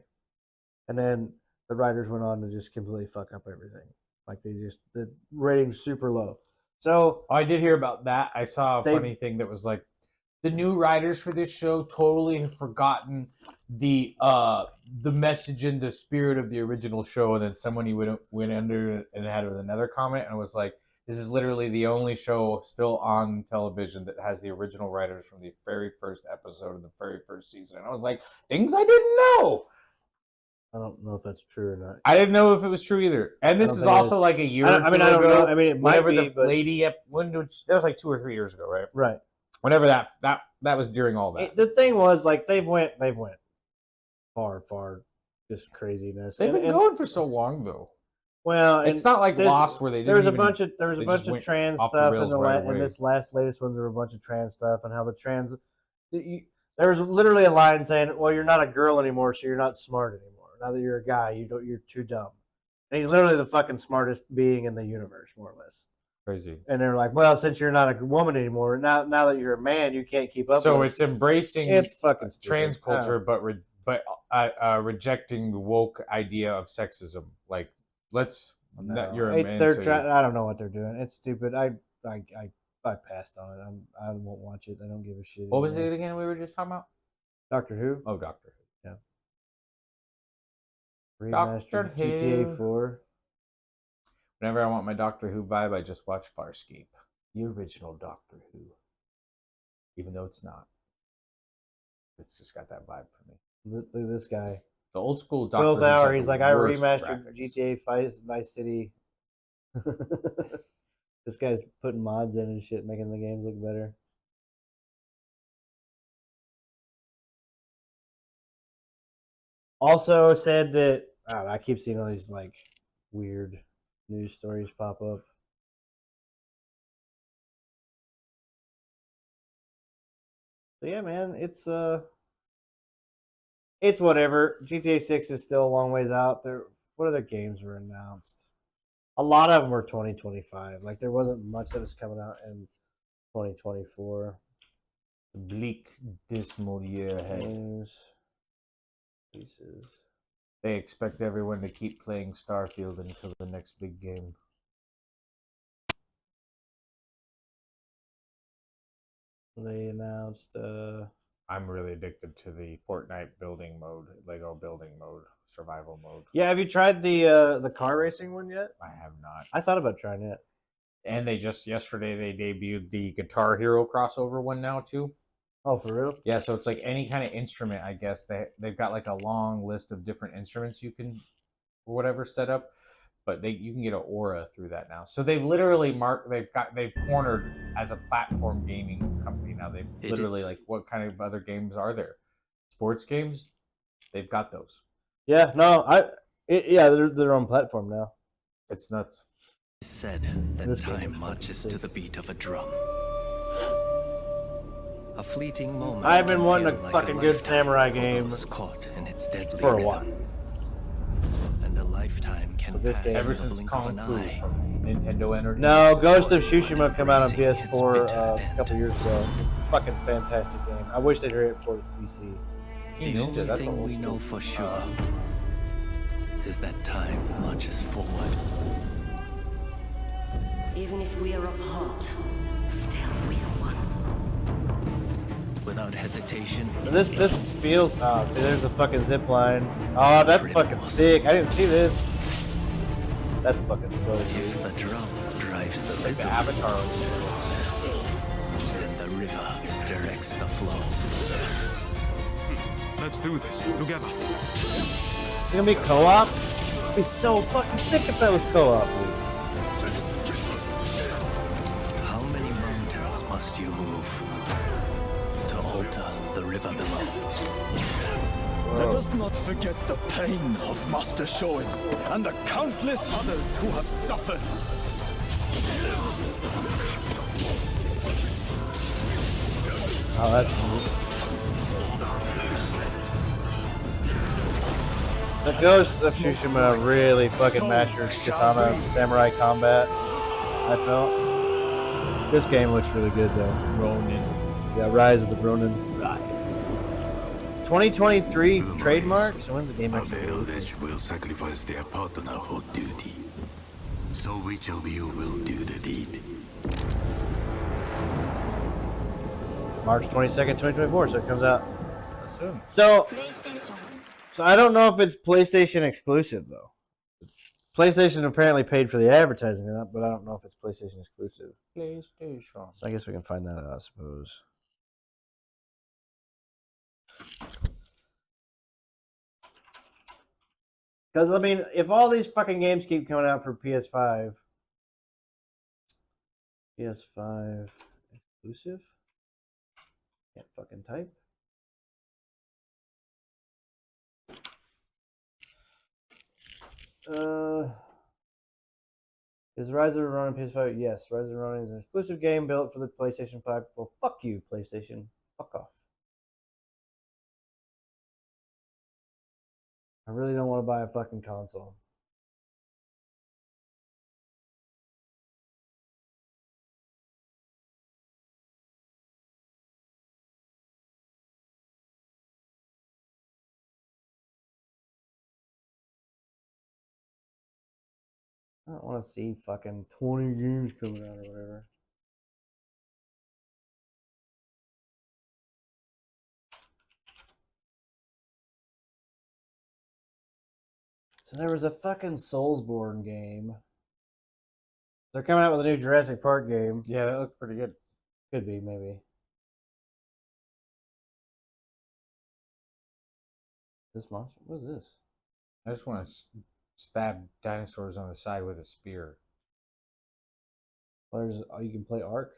And then the writers went on to just completely fuck up everything. Like the rating's super low. So I did hear about that. I saw a funny thing that was like, the new writers for this show totally have forgotten the message and the spirit of the original show, and then somebody went under and had another comment and was like, "This is literally the only show still on television that has the original writers from the very first episode of the very first season." And I was like, "Things I didn't know." I don't know if that's true or not. I didn't know if it was true either. And this is also like a year or two ago. I don't know. I mean, it might be, the lady that was like 2 or 3 years ago, right? Right. Whenever that was during all that. The thing was, like, they've went far, just craziness. They've been going for so long, though. Well, it's not like Lost where they didn't. There was a bunch of trans stuff in this latest one. There were a bunch of trans stuff and how the trans. There was literally a line saying, "Well, you're not a girl anymore, so you're not smart anymore. Now that you're a guy, you're too dumb." And he's literally the fucking smartest being in the universe, more or less. Crazy. And they're like, "Well, since you're not a woman anymore, now that you're a man, you can't keep up." So with it's embracing fucking trans culture, but rejecting the woke idea of sexism. Like, you're a man. I don't know what they're doing. It's stupid. I passed on it. I won't watch it. I don't give a shit. What was it again? We were just talking about Doctor Who. Oh, Doctor Who. Yeah. Doctor Remastered GTA 4. Whenever I want my Doctor Who vibe, I just watch Farscape, the original Doctor Who. Even though it's not, it's just got that vibe for me. Look at this guy. The old school Doctor 12th hour. Like he's like, I remastered GTA Vice City. This guy's putting mods in and shit, making the games look better. Also said that I keep seeing all these like weird news stories pop up. So yeah, man, it's whatever. GTA 6 is still a long ways out. What other games were announced? A lot of them were 2025. Like, there wasn't much that was coming out in 2024. The bleak, dismal year ahead. Pieces. They expect everyone to keep playing Starfield until the next big game. They announced I'm really addicted to the Fortnite building mode, Lego building mode, survival mode. Yeah, have you tried the car racing one yet? I have not. I thought about trying it. And yesterday they debuted the Guitar Hero crossover one now too. Oh, for real? Yeah, so it's like any kind of instrument, I guess. They've got like a long list of different instruments you can or whatever set up, but you can get an aura through that now. So they've literally they've cornered as a platform gaming company now. They've literally like, what kind of other games are there? Sports games? They've got those. Yeah, no, they're their own platform now. It's nuts. It's said that time marches to the beat of a drum. A fleeting moment. I've been wanting a fucking good samurai game caught in its deadly for a while. And a lifetime can pass ever since Kung Fu from Nintendo Entertainment. No, Ghost of Tsushima came out on PS4 a couple years ago. Fucking fantastic game. I wish they'd hurry it for PC. The only thing we know for sure is that time marches forward. Even if we are apart, still we are one. Without hesitation, This feels. Oh, see, there's a fucking zip line. Oh, that's fucking sick. I didn't see this. That's fucking dope. if the drum drives the Like rhythm, the Avatar. then the river directs the flow. Let's do this together. Is it gonna be co-op? It'd be so fucking sick if that was co-op, dude. How many mountains must you move to alter the river below? Let us not forget the pain of Master Shoin and the countless others who have suffered. Oh, that's neat. The Ghost of Tsushima really fucking mastered katana samurai combat, I felt. This game looks really good though. Ronin. Yeah, Rise of the Ronin. Rise. 2023 trademark? So when's the game But actually the released? elders will sacrifice their partner for duty. So which of you will do the deed? March 22nd, 2024, so it comes out. Assume. So I don't know if it's PlayStation exclusive though. PlayStation apparently paid for the advertising or not, but I don't know if it's PlayStation exclusive. PlayStation. So I guess we can find that out, I suppose. Because, I mean, if all these fucking games keep coming out for PS5 exclusive? Can't fucking type. Is Rise of the Ronin PS5? Yes, Rise of the Ronin is an exclusive game built for the PlayStation 5. Well, fuck you, PlayStation. Fuck off. I really don't want to buy a fucking console. I don't want to see fucking 20 games coming out or whatever. So there was a fucking Soulsborne game. They're coming out with a new Jurassic Park game. Yeah, that looks pretty good. Could be, maybe. This monster? What is this? I just want to stab dinosaurs on the side with a spear. There's, oh, you can play Ark.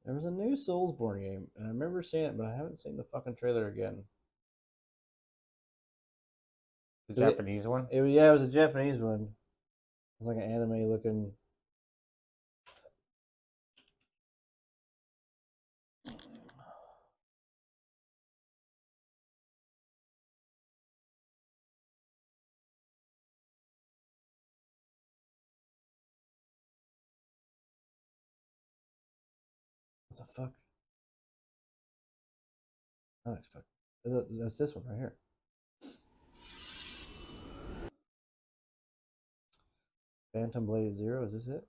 There was a new Soulsborne game, and I remember seeing it, but I haven't seen the fucking trailer again. The Japanese one? Yeah, it was a Japanese one. It was like an anime looking. What the fuck? Oh, fuck. That's this one right here. Phantom Blade Zero, is this it?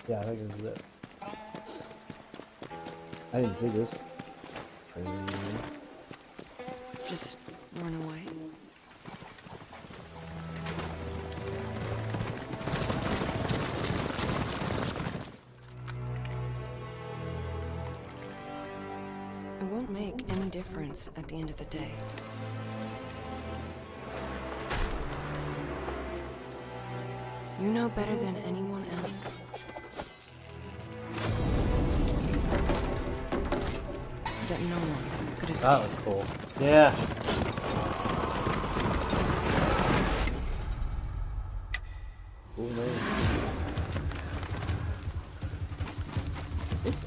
Yeah, I think this is it. I didn't see this trailer. Just run away. It won't make any difference at the end of the day. You know better than anyone else. That no one could escape. That was cool. Yeah. Cool names. Is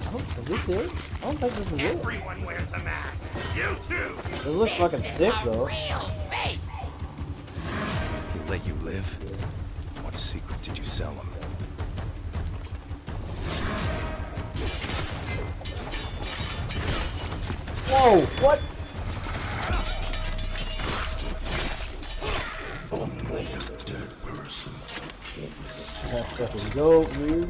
this it? I don't think this is it. Everyone wears a mask. You too. This looks fucking sick though. Real face. Let you live? What What secret did you sell him? Whoa! What? Only a dead person can kill this. That stuff is dope, dude.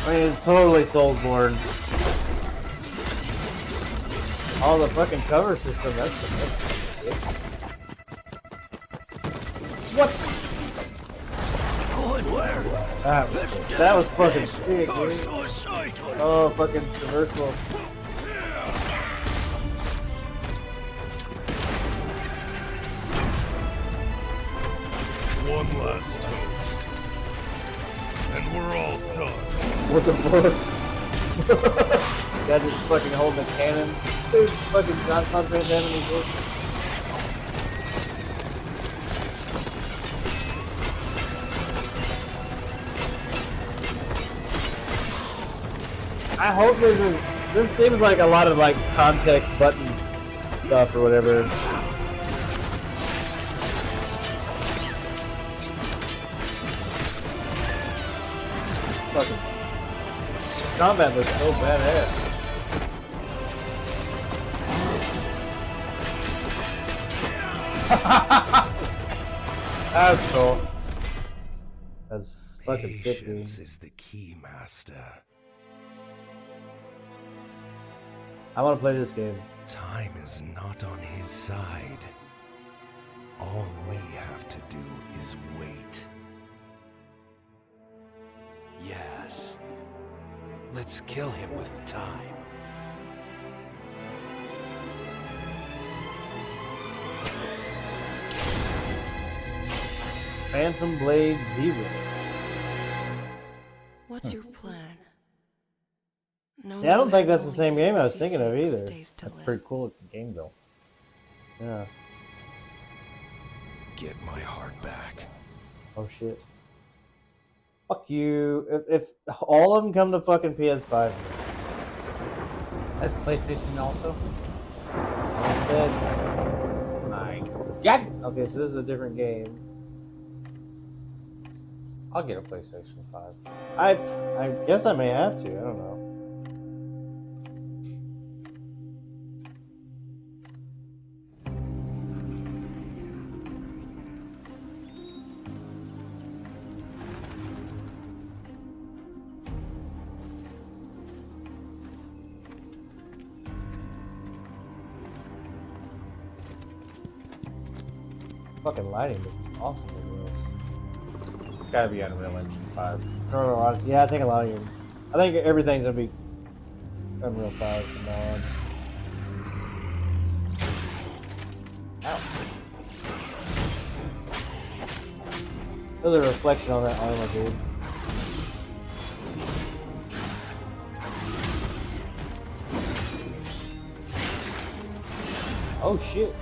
I mean, it's totally Soulsborne. All the fucking cover system, that's fucking sick. What? That was fucking sick, dude. Oh, fucking traversal. One last toast. And we're all done. What the fuck? That just fucking holding a cannon. Dude, fucking Jean-Claude Van Damme in his voice. I hope this seems like a lot of like context button stuff or whatever. This combat looks so badass. That's cool. That's fucking sick, dude. Patience is the key, Master. I want to play this game. Time is not on his side. All we have to do is wait. Yes. Let's kill him with time. Phantom Blade Zero. What's your plan? No See, I don't one think has that's the only same game I was 66 thinking of either. days to That's live. pretty cool looking game though. Yeah. Get my heart back. Oh shit. Fuck you. If all of them come to fucking PS5, That's PlayStation also. I said. My God, Okay, so this is a different game. I'll get a PlayStation 5. I guess I may have to. I don't know. Fucking lighting looks awesome in this. It's gotta be Unreal Engine 5. No, honestly, yeah, I think a lot of you. I think everything's gonna be Unreal 5 from now on. Ow. Feel the reflection on that armor, dude. Oh shit.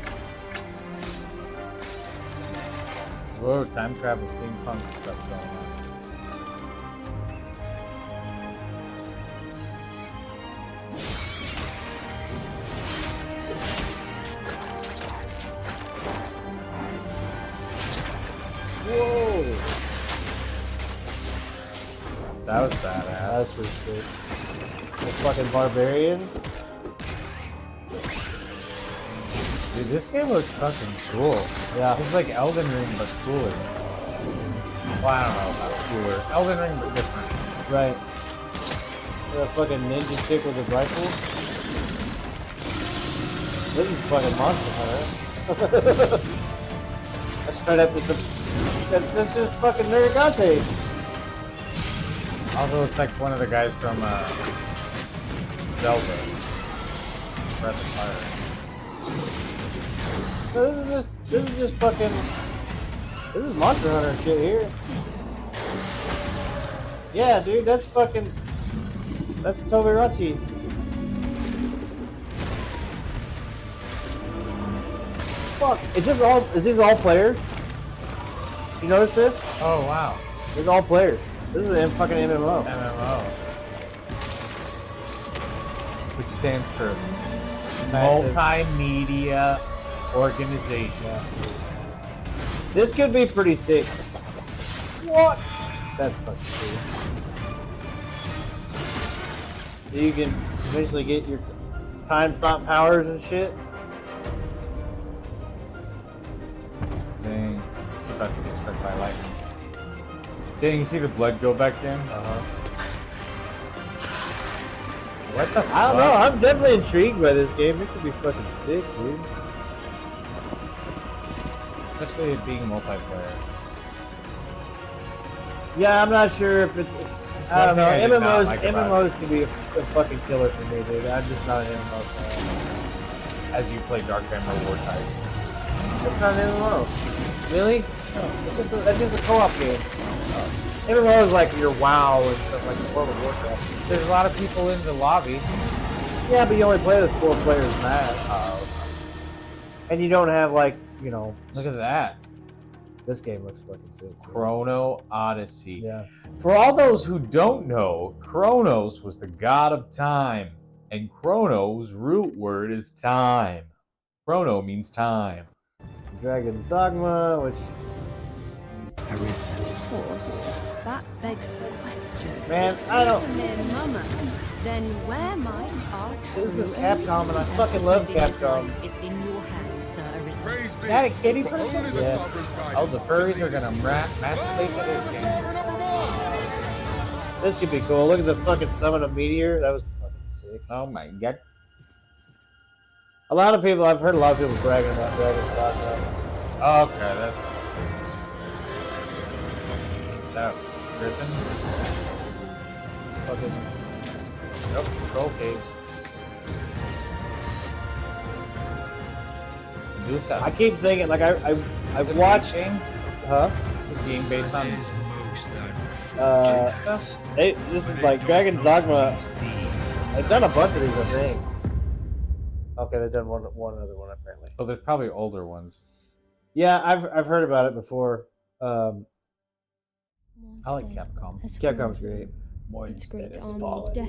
Whoa, time travel steampunk stuff going on. Whoa. That was badass. That's pretty sick. The fucking barbarian. Dude, this game looks fucking cool. Yeah. It's like Elden Ring, but cooler. Well, I don't know about cooler. Elden Ring, but different. Right. The fucking ninja chick with a rifle. This is fucking Monster Hunter. That's straight up just that's just fucking Narragansett. Also looks like one of the guys from Zelda. Breath of Fire. No, this is just fucking. This is Monster Hunter shit here. Yeah, dude, that's fucking. That's Tobirachi. Fuck, is these all players? You notice this? Oh wow. This is all players. This is a fucking MMO. MMO. Which stands for Massive. Multimedia Organization. Yeah. This could be pretty sick. What? That's fucking cool. So you can eventually get your time stop powers and shit. Dang. He's about to get struck by lightning. Dang, you see the blood go back in? What the fuck? I don't know. I'm definitely intrigued by this game. It could be fucking sick, dude. Especially it being multiplayer. Yeah, I'm not sure if it's I don't know. one thing I did not MMOs, like about MMOs can be a fucking killer for me, dude. I'm just not an MMO fan. As you play Dark Hammer Wartide. It's not an MMO. Really? No, that's just a co-op game. MMO is like your WoW and stuff like World of Warcraft. There's a lot of people in the lobby. Yeah, but you only play with 4 players max. And you don't have like, you know. Look at that. This game looks fucking sick. Dude. Chrono Odyssey. Yeah. For all those who don't know, Kronos was the god of time. And Chrono's root word is time. Chrono means time. Dragon's Dogma, which... Of course, that begs the question. Man, I don't... If he's a mere mummer, then where might our This is true Capcom, and I fucking love Capcom. Is in your hands, Sir Arisen. Is that a kitty person? Yeah. Oh, the furries are gonna masturbate to this game. This could be cool. Look at the fucking summon of Meteor. That was fucking sick. Oh my god. A lot of people, I've heard a lot of people bragging about Dragon's Dogma. Okay, that's that Griffin. Fucking... Nope, Troll Caves. I keep thinking, like, I've watched... Huh? It's a game based on stuff? This is like Dragon's Dogma. They've done a bunch of these, I think. Okay, they've done one other one apparently. Oh, there's probably older ones. Yeah, I've heard about it before. I like Capcom. Capcom's great. Monster is fallen.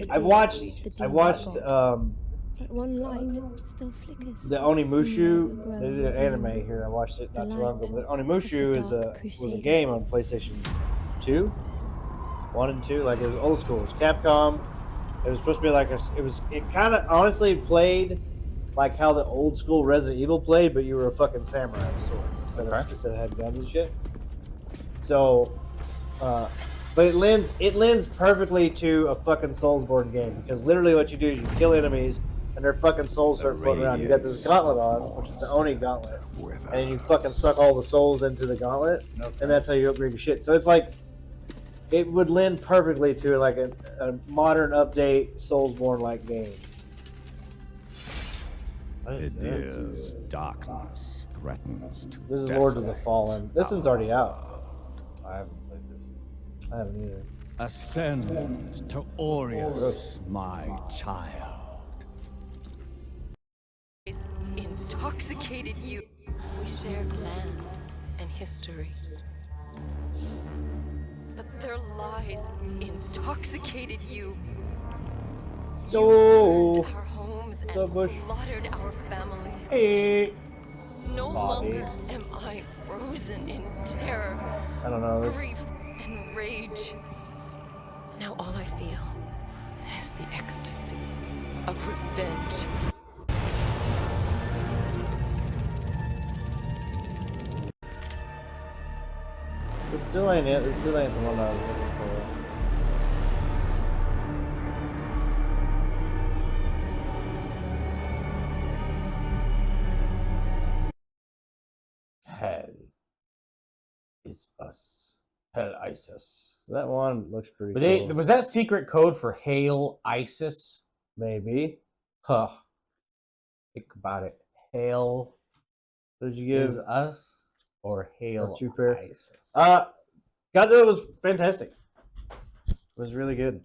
I watched one light still flickers. the Onimushu. They did an anime here. I watched it not too long ago. But Onimushu was a game on PlayStation 2, 1 and 2. Like it was old school. It was Capcom. It was supposed to be like it kind of honestly played like how the old school Resident Evil played, but you were a fucking samurai with swords instead of having guns and shit. So, but it lends perfectly to a fucking Soulsborne game because literally what you do is you kill enemies and their fucking souls start floating around. You got this gauntlet on, which is the Oni gauntlet, and you fucking suck all the souls into the gauntlet, and that's how you upgrade your shit. So it's like it would lend perfectly to like a modern update Soulsborne like game. Darkness threatens to This is Lord of the Fallen. This one's already out. I haven't played this. I haven't either. Ascend to Aureus, my child. Intoxicated you. We shared land and history. But their lies intoxicated you. No. You burned our homes and Bush. slaughtered our families. Hey. No Bobby. longer am I frozen in terror, I don't know. This... grief, and rage. Now all I feel is the ecstasy of revenge. This still ain't it. This still ain't the one I was looking for. Hell is us. Hell ISIS. So that one looks pretty But cool. was that secret code for Hail ISIS? Maybe. Huh. Think about it. Hail What did you give? is us or Hail Two pair. ISIS? Godzilla was fantastic. It was really good.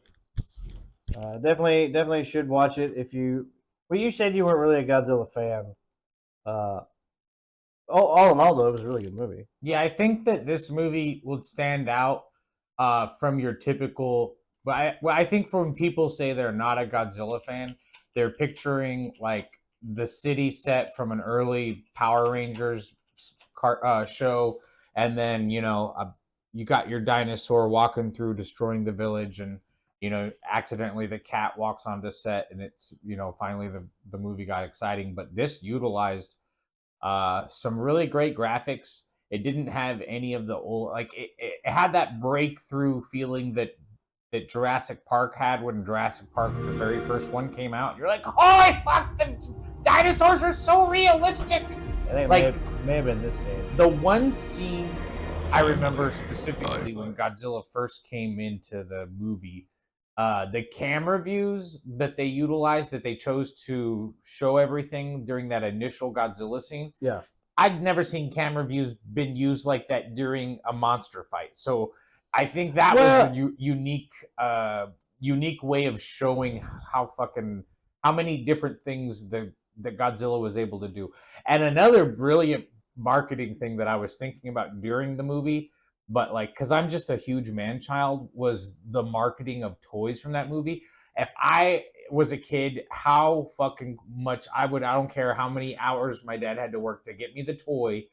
Definitely should watch it if you. Well, you said you weren't really a Godzilla fan. All in all, though, it was a really good movie. Yeah, I think that this movie would stand out from your typical. I think when people say they're not a Godzilla fan, they're picturing like the city set from an early Power Rangers show, and then you got your dinosaur walking through destroying the village, and accidentally the cat walks onto set, and it's finally the movie got exciting. But this utilized some really great graphics. It didn't have any of the old, like it had that breakthrough feeling that Jurassic Park had when Jurassic Park, the very first one, came out. You're like, holy fuck, the dinosaurs are so realistic. I think it may have been this game. The one scene I remember specifically when Godzilla first came into the movie, the camera views that they utilized, that they chose to show everything during that initial Godzilla scene. Yeah. I'd never seen camera views been used like that during a monster fight. So I think that was a unique way of showing how many different things that Godzilla was able to do. And another brilliant marketing thing that I was thinking about during the movie, but because I'm just a huge man-child, was the marketing of toys from that movie. If I was a kid, how fucking much I don't care how many hours my dad had to work to get me the toy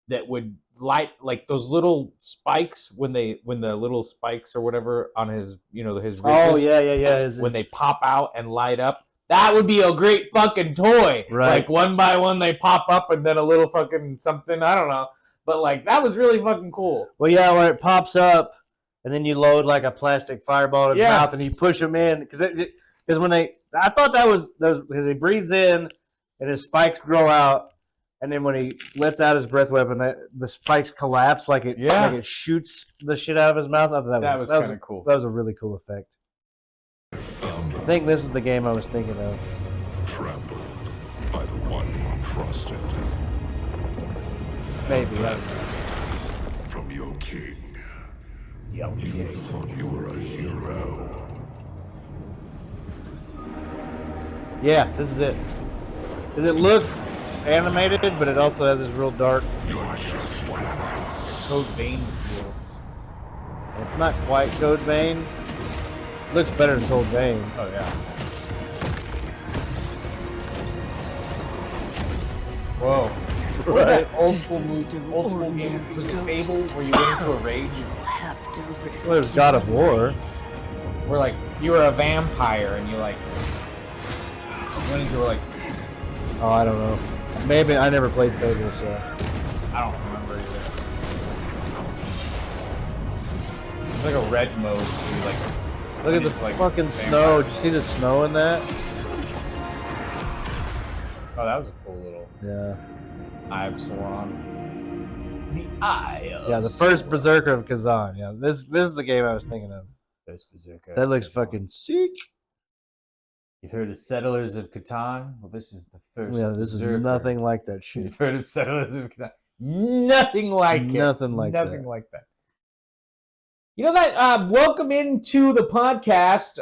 that would light, like those little spikes when the little spikes or whatever on his his ridges. Oh yeah. When they pop out and light up, that would be a great fucking toy. Right. Like one by one they pop up and then a little fucking something, I don't know. But that was really fucking cool. Well, yeah, when it pops up and then you load like a plastic fireball in his mouth and you push him in, because when I thought that was because he breathes in and his spikes grow out. And then when he lets out his breath weapon, the spikes collapse like it shoots the shit out of his mouth. I thought that was kind of cool. That was a really cool effect. I think this is the game I was thinking of. Trampled by the one you trusted. Maybe. From your king. You thought you were a hero. Yeah, this is it. Because it looks animated, but it also has this real dark Code Vein feel. It's not quite Code Vein. It looks better than Code Vein. Oh yeah. Whoa. What was that old school game? Was it Fable where you went into a rage? Well, it was God of War. Where you were a vampire and you went into oh, I don't know. Maybe I never played Fable, so I don't remember either. It's like a red mode. Look at the fucking snow. Did you see the snow in that? Oh, that was a cool little. Yeah. Eye of Sauron. The Eye of the first Berserker of Kazan. Yeah, this is the game I was thinking of. First Berserker. That looks fucking sick. You've heard of Settlers of Catan? Well, this is the first. Yeah, this Berserker. is nothing like that shit. You've heard of Settlers of Catan? Nothing like it. Nothing like that. You know that? Welcome into the podcast.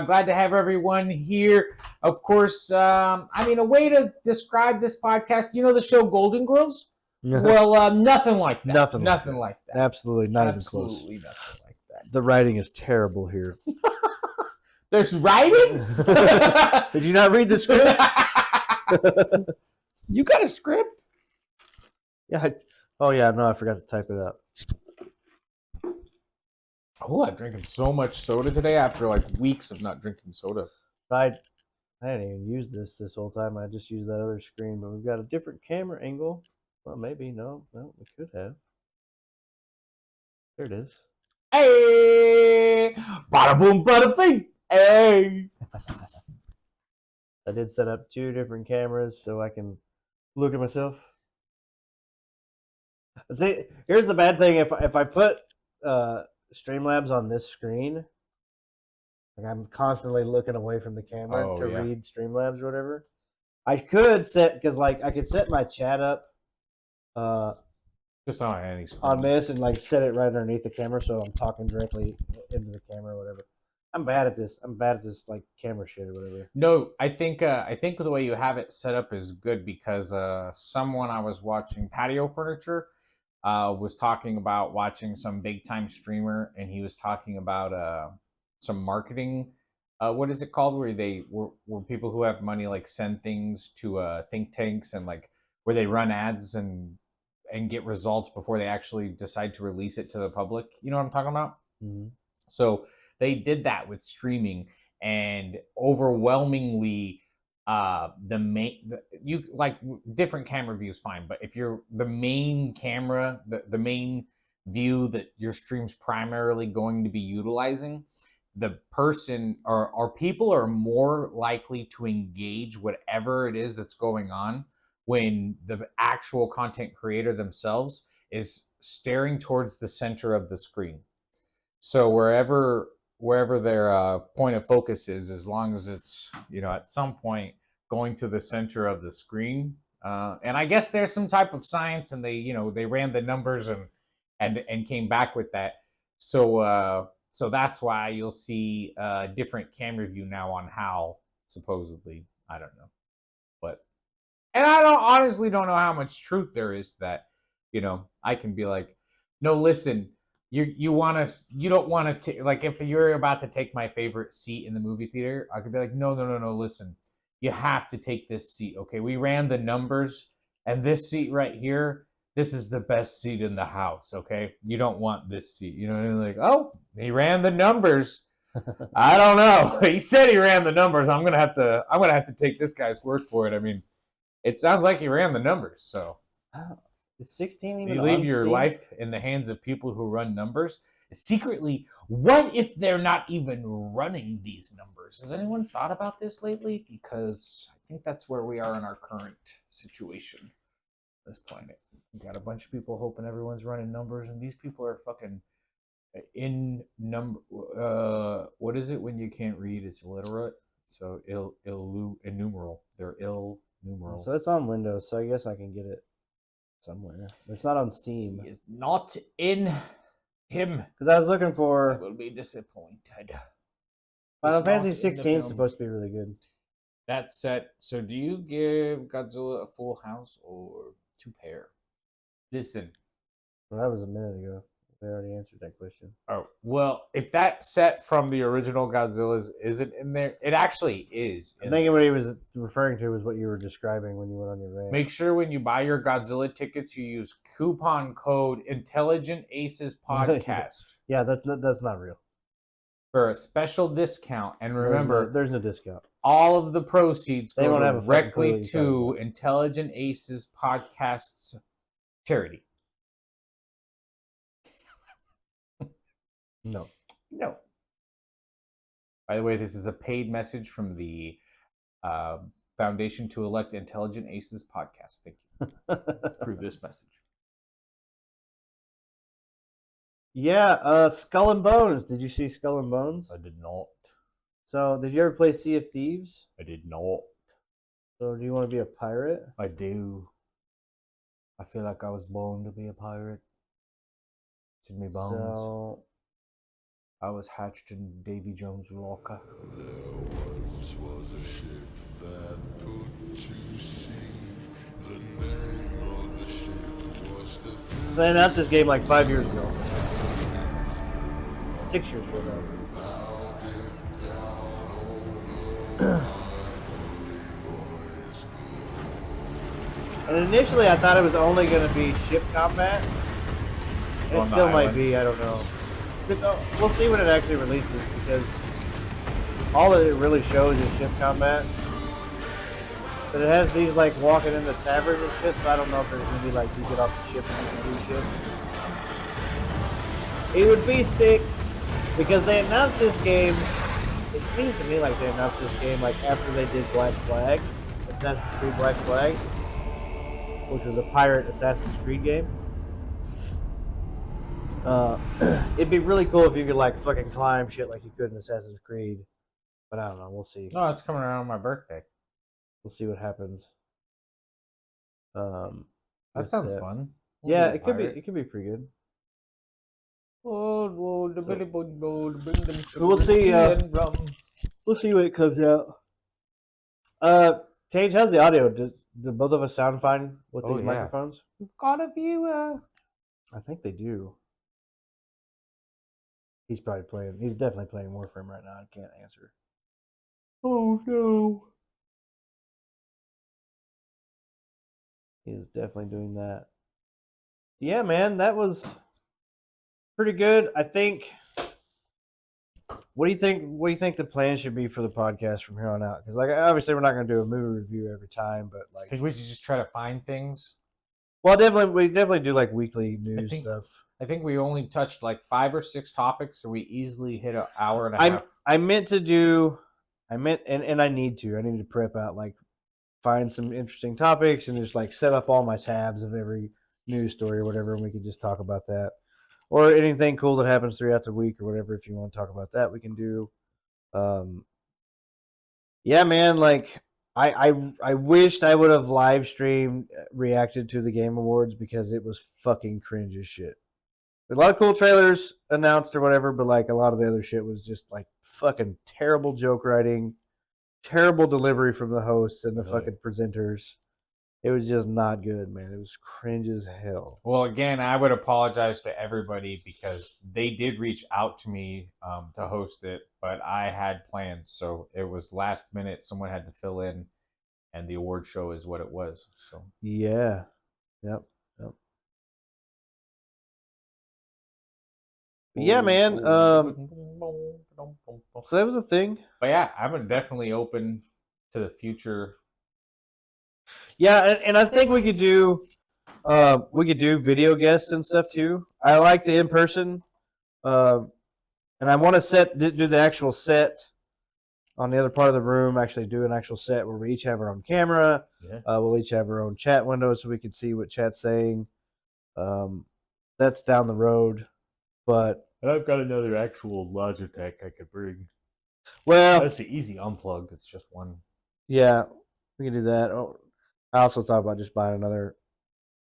Glad to have everyone here. Of course, a way to describe this podcast, the show Golden Girls? Well, nothing like that. Nothing like that. Absolutely not even close. Absolutely nothing like that. The writing is terrible here. There's writing? Did you not read the script? You got a script? Yeah. Oh, yeah. No, I forgot to type it up. Oh, I'm drinking so much soda today after weeks of not drinking soda. I didn't even use this whole time. I just used that other screen, but we've got a different camera angle. Well, maybe. No, we could have. There it is. Hey! Bada boom, bada bing! Hey! I did set up 2 different cameras so I can look at myself. See, here's the bad thing. If I put Streamlabs on this screen, I'm constantly looking away from the camera to read Streamlabs or whatever. I could set, because I could set my chat up just on any screen. On this and set it right underneath the camera so I'm talking directly into the camera or whatever. I'm bad at this. Camera shit or whatever. No, I think the way you have it set up is good because someone I was watching, Patio Furniture, was talking about watching some big time streamer, and he was talking about some marketing. What is it called? Where people who have money send things to think tanks and where they run ads and and get results before they actually decide to release it to the public. You know what I'm talking about? Mhm. So they did that with streaming, and overwhelmingly, you like different camera views, fine. But if you're the main camera, the main view that your stream's primarily going to be utilizing, the person or people are more likely to engage whatever it is that's going on when the actual content creator themselves is staring towards the center of the screen. So wherever their point of focus is, as long as it's, you know, at some point going to the center of the screen, and I guess there's some type of science, and they ran the numbers and came back with that. So that's why you'll see different camera view now on HAL, supposedly. I don't know, and I honestly don't know how much truth there is to that. You know, I can be like, no, listen, you don't want to, like, if you're about to take my favorite seat in the movie theater, I could be like, no, listen, you have to take this seat, okay? We ran the numbers, and this seat right here, this is the best seat in the house, okay? You don't want this seat, you know what I mean? Like, oh, he ran the numbers. I don't know. He said he ran the numbers. I'm gonna have to take this guy's word for it. I mean, it sounds like he ran the numbers, so. Is 16 even You leave on your Steam? life in the hands of people who run numbers. Secretly, what if they're not even running these numbers? Has anyone thought about this lately? Because I think that's where we are in our current situation on this planet. We got a bunch of people hoping everyone's running numbers, and these people are fucking in number. What is it when you can't read? It's illiterate. So innumeral. They're ill numeral. So it's on Windows, so I guess I can get it somewhere. It's not on Steam. He is not in him. Because I was looking for. I will be disappointed. Final It's Fantasy not in the 16 is film. supposed to be really good. That's set. So do you give Godzilla a full house or 2 pair? Listen. Well, that was a minute ago. They already answered that question. Oh, well, if that set from the original Godzillas isn't in there, it actually is. I think what he was referring to was what you were describing when you went on your rant. Make sure when you buy your Godzilla tickets, you use coupon code Intelligent Aces Podcast. Yeah, that's not real. For a special discount. And remember, there's no discount. All of the proceeds They go won't have a fucking directly clue what you're talking to Intelligent Aces Podcast's charity. No. No. By the way, this is a paid message from the Foundation to Elect Intelligent Aces Podcast. Thank you for this message. Yeah, Skull and Bones. Did you see Skull and Bones? I did not. So, did you ever play Sea of Thieves? I did not. So, do you want to be a pirate? I do. I feel like I was born to be a pirate. It's in me bones. So, I was hatched in Davy Jones' locker. There once was a ship that put to sea. The name of the ship was the... so they announced this game like 5 years ago. 6 years ago, though. And initially, I thought it was only going to be ship combat. And it still might be. I don't know. We'll see when it actually releases, because all that it really shows is ship combat. But it has these like walking in the tavern and shit, so I don't know if there's going to be like you get off the ship and you can do shit. It would be sick, because they announced this game. It seems to me like they announced this game like after they did Black Flag, Assassin's Creed Black Flag, which was a pirate Assassin's Creed game. It'd be really cool if you could like fucking climb shit like you could in Assassin's Creed, but I don't know. We'll see. Oh, it's coming around my birthday. We'll see what happens. That sounds fun. Yeah, it could be. It could be pretty good. We'll see. We'll see when it comes out. Tage, how's the audio? Do both of us sound fine with these microphones? We've got a viewer. I think they do. He's probably playing. He's definitely playing Warframe right now. I can't answer. Oh no. He is definitely doing that. Yeah, man, that was pretty good. I think. What do you think? What do you think the plan should be for the podcast from here on out? Because, like, obviously, we're not going to do a movie review every time, but I like, think we should just try to find things. well, we definitely do like weekly news stuff. I think we only touched like 5 or 6 topics, so we easily hit an hour and a half. I meant, and I need to prep out, like, find some interesting topics and just like set up all my tabs of every news story or whatever, and we can just talk about that. Or anything cool that happens throughout the week or whatever. If you want to talk about that, we can do. Yeah, man. Like, I wished I would have live streamed, reacted to the Game Awards, because it was fucking cringe as shit. A lot of cool trailers announced or whatever, but like a lot of the other shit was just like fucking terrible joke writing, terrible delivery from the hosts and the fucking presenters. It was just not good, man. It was cringe as hell. Well, again, I would apologize to everybody because they did reach out to me to host it, but I had plans. So it was last minute. Someone had to fill in, and the award show is what it was. So yeah. Yep. Yeah, man. So that was a thing. But yeah, I'm definitely open to the future. Yeah, and I think we could do video guests and stuff too. I like the in person, and I want to do the actual set on the other part of the room. Actually, do an actual set where we each have our own camera. Yeah. We'll each have our own chat window so we can see what chat's saying. That's down the road, but and I've got another actual Logitech I could bring. Well, that's the easy unplug. It's just one. Yeah, we can do that. Oh, I also thought about just buying another.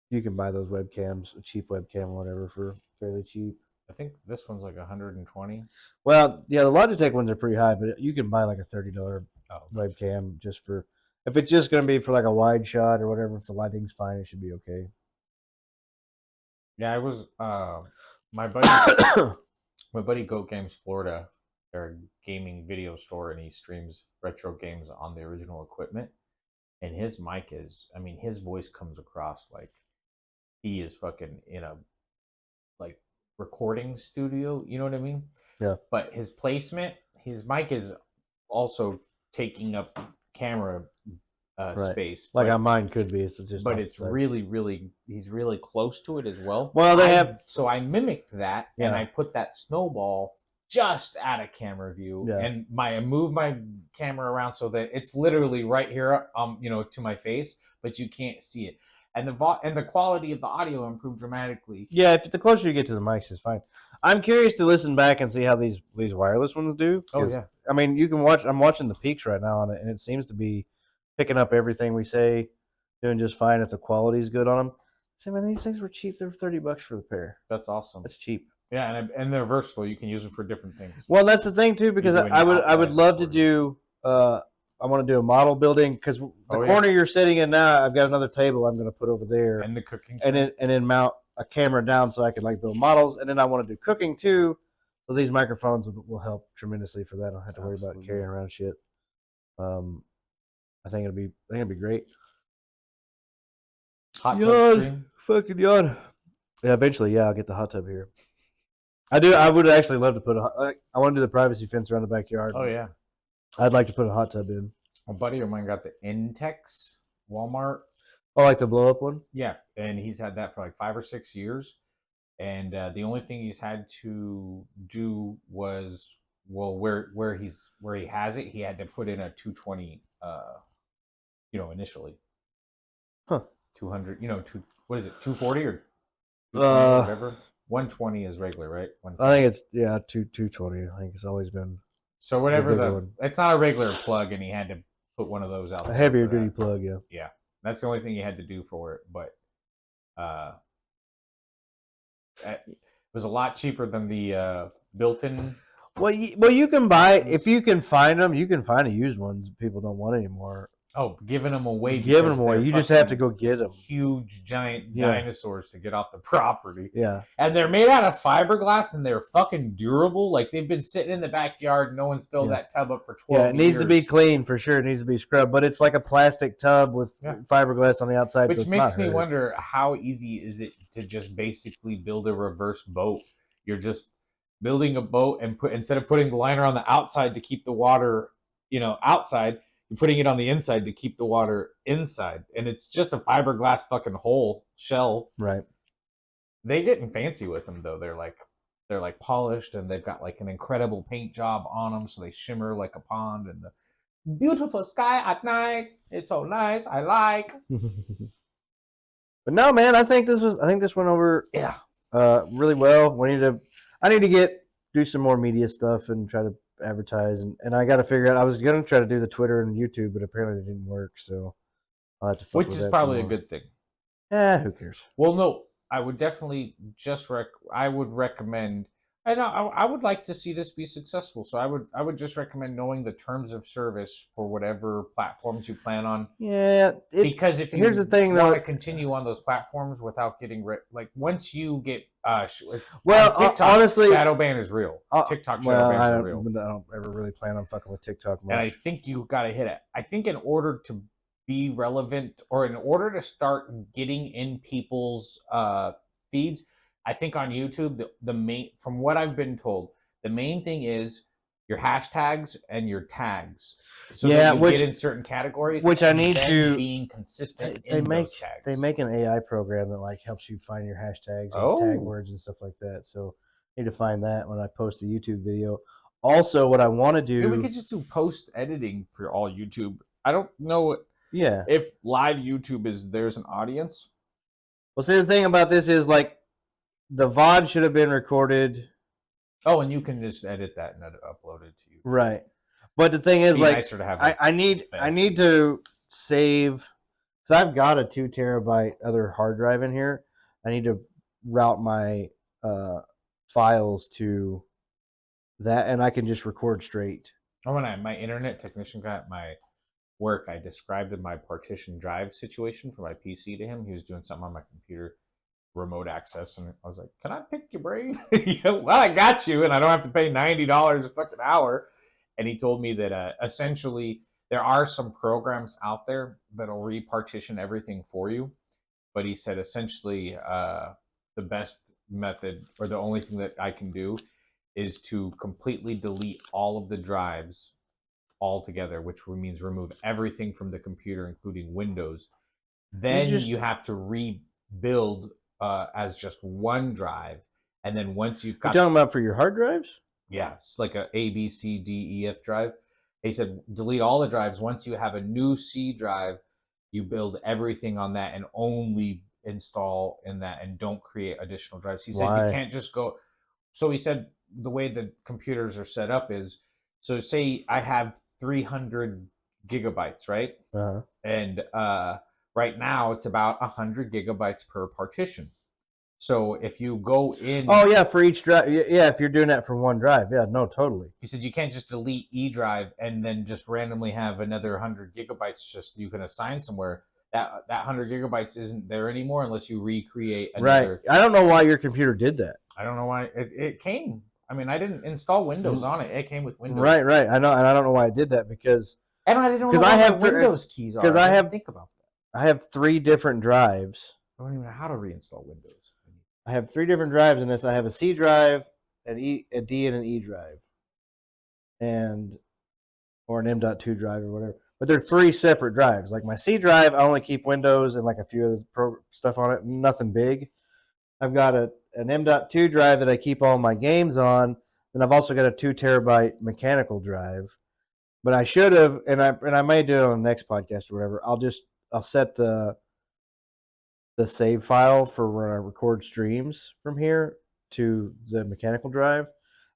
You can buy those webcams, a cheap webcam or whatever, for fairly cheap. I think this one's like 120. Well, yeah, the Logitech ones are pretty high, but you can buy like a $30 webcam just for, if it's just going to be for like a wide shot or whatever. If the lighting's fine, it should be okay. Yeah, I was my buddy Goat Games Florida. They're a gaming video store, and he streams retro games on the original equipment. And his mic is, I mean, his voice comes across like he is fucking in a like recording studio. You know what I mean? Yeah. But his placement, his mic is also taking up camera space. Like how mine could be. It's just. But it's really, he's really close to it as well. Well, So I mimicked that, and I put that snowball just out of camera view, and I moved my camera around so that it's literally right here, to my face, but you can't see it. And the quality of the audio improved dramatically. Yeah, the closer you get to the mics, is fine. I'm curious to listen back and see how these wireless ones do. Oh yeah. I mean, you can watch. I'm watching the peaks right now on it, and it seems to be picking up everything we say, doing just fine if the quality's good on them. So, man, these things were cheap. They were $30 for the pair. That's awesome. That's cheap. Yeah, and they're versatile. You can use them for different things. Well, that's the thing too, because I would love to do. I want to do a model building, because the corner you're sitting in now, I've got another table I'm going to put over there, and the cooking, and then mount a camera down so I can like build models, and then I want to do cooking too. So these microphones will help tremendously for that. I don't have to worry about carrying around shit. I think it'll be great. Hot tub stream. Fucking yawn. Yeah, eventually, I'll get the hot tub here. I would actually love to put I want to do the privacy fence around the backyard. Oh yeah. I'd like to put a hot tub in. A buddy of mine got the Intex Walmart. Oh, like the blow up one? Yeah, and he's had that for like 5 or 6 years. And the only thing he's had to do was, well, where he has it, he had to put in a 220 initially. Huh. 200, what is it, 240 or 220, whatever? 120 is regular, right? I think it's 220. I think it's always been. So whatever it's not a regular plug, and he had to put one of those out. A heavier duty plug, yeah. Yeah, that's the only thing he had to do for it, but it was a lot cheaper than the built-in. Well, you can buy, if you can find them. You can find a used ones people don't want anymore. Oh, giving them away. Giving them away. You just have to go get them. Huge, giant dinosaurs to get off the property. Yeah. And they're made out of fiberglass and they're fucking durable. Like they've been sitting in the backyard. No one's filled that tub up for 12 years. Yeah, it needs to be clean for sure. It needs to be scrubbed. But it's like a plastic tub with fiberglass on the outside. Which so makes me wonder, how easy is it to just basically build a reverse boat? You're just building a boat and instead of putting the liner on the outside to keep the water, outside, you're putting it on the inside to keep the water inside. And it's just a fiberglass fucking whole shell. Right. They getting fancy with them though. They're like polished and they've got like an incredible paint job on them, so they shimmer like a pond. And the beautiful sky at night. It's so nice. I like. But no, man, I think this went over really well. I need to do some more media stuff and try to advertise, and I got to figure out. I was going to try to do the Twitter and YouTube, but apparently it didn't work. So I'll have to. Which is probably a good thing. Who cares? Well, no, I would definitely I would recommend. I would like to see this be successful. So I would just recommend knowing the terms of service for whatever platforms you plan on. Yeah. Because if you here's the thing, want to continue on those platforms without getting once you get TikTok, honestly, shadow ban is real. TikTok shadow ban is real. I don't ever really plan on fucking with TikTok much. And I think you got to hit it. I think in order to be relevant or in order to start getting in people's feeds, I think on YouTube, the main, from what I've been told, the main thing is your hashtags and your tags. So that you get in certain categories. Which I need to being consistent in those tags. They make an AI program that like helps you find your hashtags and tag words and stuff like that. So I need to find that when I post the YouTube video. Also, what I want to do, we could just do post editing for all YouTube. I don't know. Yeah. If live YouTube there's an audience. Well, see, the thing about this is like, the VOD should have been recorded. Oh, and you can just edit that and upload it to you. Right. But the thing is, like, nicer to have I need to save, because I've got a 2 terabyte other hard drive in here. I need to route my files to that, and I can just record straight. Oh, when my internet technician guy at my work, I described my partition drive situation for my PC to him. He was doing something on my computer. Remote access, and I was like, "Can I pick your brain?" Well, I got you, and I don't have to pay $90 a fucking hour. And he told me that essentially there are some programs out there that'll repartition everything for you, but he said essentially the best method, or the only thing that I can do, is to completely delete all of the drives altogether, which means remove everything from the computer, including Windows. Then you have to rebuild as just one drive, and then once you've got... You're talking about for your hard drives? Yeah, it's like a A, B, C, D, E, F drive. He said delete all the drives. Once you have a new C drive, you build everything on that and only install in that, and don't create additional drives. He said you can't just go... So he said the way the computers are set up is, so say I have 300 gigabytes, right? Uh-huh. And right now, it's about 100 gigabytes per partition. So if you go in... Oh, yeah, for each drive. Yeah, if you're doing that for one drive. Yeah, no, totally. He said you can't just delete E drive and then just randomly have another 100 gigabytes just you can assign somewhere. That 100 gigabytes isn't there anymore unless you recreate another... Right. I don't know why your computer did that. I don't know why. It came... I mean, I didn't install Windows on it. It came with Windows. Right. I know, and I don't know why I did that because... And I didn't know what my Windows keys are. Because I have... Think about that. I have 3 different drives. I don't even know how to reinstall Windows. I have 3 different drives in this. I have a C drive, a D, and an E drive, or an M.2 drive or whatever. But they're 3 separate drives. Like my C drive, I only keep Windows and like a few other stuff on it. Nothing big. I've got an M.2 drive that I keep all my games on. Then I've also got a 2 terabyte mechanical drive. But I should have, and I may do it on the next podcast or whatever. I'll set the save file for when I record streams from here to the mechanical drive.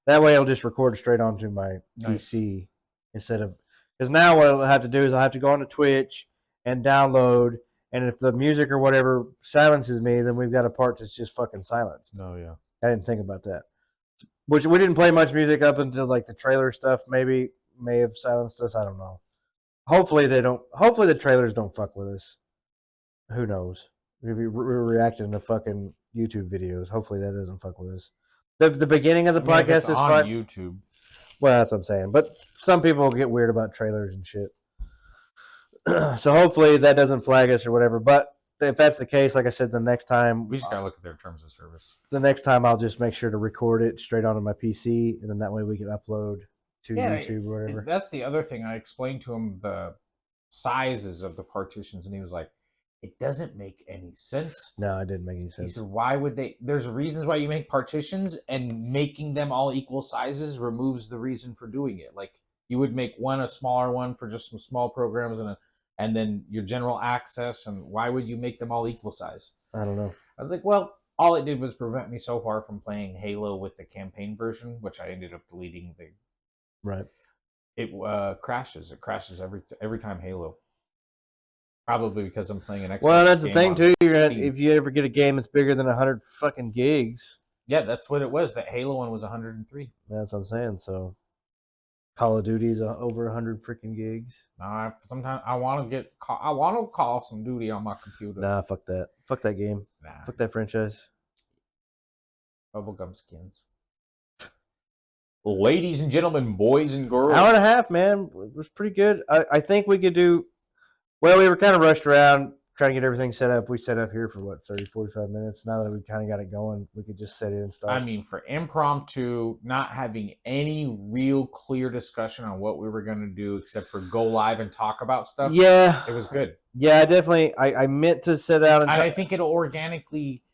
That way, I'll just record straight onto my PC instead of, because now what I'll have to do is I'll have to go onto Twitch and download. And if the music or whatever silences me, then we've got a part that's just fucking silenced. Oh yeah, I didn't think about that. Which we didn't play much music up until like the trailer stuff. Maybe may have silenced us. I don't know. hopefully they don't. Hopefully the trailers don't fuck with us. Who knows? We're reacting to fucking YouTube videos. Hopefully that doesn't fuck with us. The beginning of the I mean, if podcast it's is on fun. YouTube. Well, that's what I'm saying. But some people get weird about trailers and shit. So hopefully that doesn't flag us or whatever. But if that's the case, like I said, the next time We just gotta look at their terms of service. the next time I'll just make sure to record it straight onto my PC, and then that way we can upload to YouTube or whatever. That's the other thing. I explained to him the sizes of the partitions, and he was like, "It doesn't make any sense." No, it didn't make any He sense. said, "Why would they? There's reasons why you make partitions, and making them all equal sizes removes the reason for doing it. Like you would make one a smaller one for just some small programs, and then your general access. And why would you make them all equal size?" I don't know. I was like, "Well, all it did was prevent me so far from playing Halo with the campaign version, which I ended up deleting. Right. It crashes. It crashes every time Halo." Probably because I'm playing an Xbox. Well, that's the game thing on too. Steam. If you ever get a game that's bigger than 100 fucking gigs, Yeah, that's what it was. That Halo one was 103. that's what I'm saying. So, Call of Duty's over 100 freaking gigs. Sometimes I want to call some duty on my computer. Nah, fuck that. Fuck that game. Nah. Fuck that franchise. Bubblegum skins. Ladies and gentlemen, boys and girls. Hour and a half, man. It was pretty good. I think we could do. Well, we were kind of rushed around trying to get everything set up. We set up here for what, 30, 45 minutes. Now that we kind of got it going, we could just set it and stuff. I mean, for impromptu, not having any real clear discussion on what we were going to do except for go live and talk about stuff. Yeah. It was good. Yeah, definitely. I meant to sit out and I think it'll organically,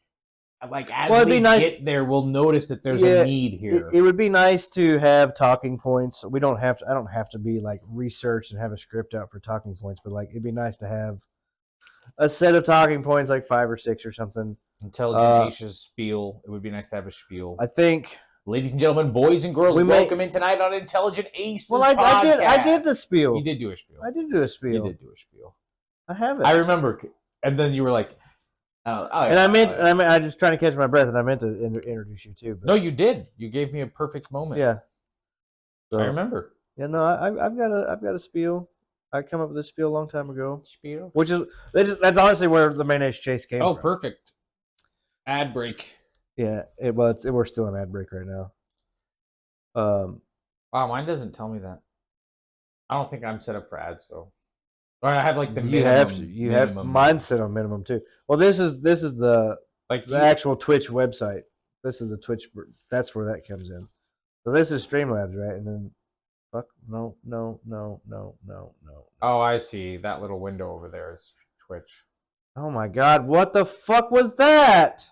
like, as Well, it'd we be nice- get there, we'll notice that there's a need here. It would be nice to have talking points. We don't have to. I don't have to be like researched and have a script out for talking points, but like it'd be nice to have a set of talking points, like 5 or 6 or something. Intelligent Asia's spiel. It would be nice to have a spiel. I think, ladies and gentlemen, boys and girls, welcome in tonight on Intelligent Aces Podcast. I did the spiel. You did do a spiel. I did do a spiel. You did do a spiel. I have it. I remember, and then you were like, I just trying to catch my breath, and I meant to introduce you too. But no, you did. You gave me a perfect moment. yeah. So, I remember. Yeah, no, I've got a spiel. I come up with this spiel a long time ago. Spiel. Which is that's honestly where the mayonnaise chase came from. Oh, perfect. Ad break. Yeah, we're still in ad break right now. Wow, mine doesn't tell me that. I don't think I'm set up for ads though. Or I have like the minimum. You have mine set on minimum too. Well, this is the actual Twitch website. This is the Twitch. That's where that comes in. So this is Streamlabs, right? And then, fuck, no. Oh, I see. That little window over there is Twitch. Oh my God! What the fuck was that?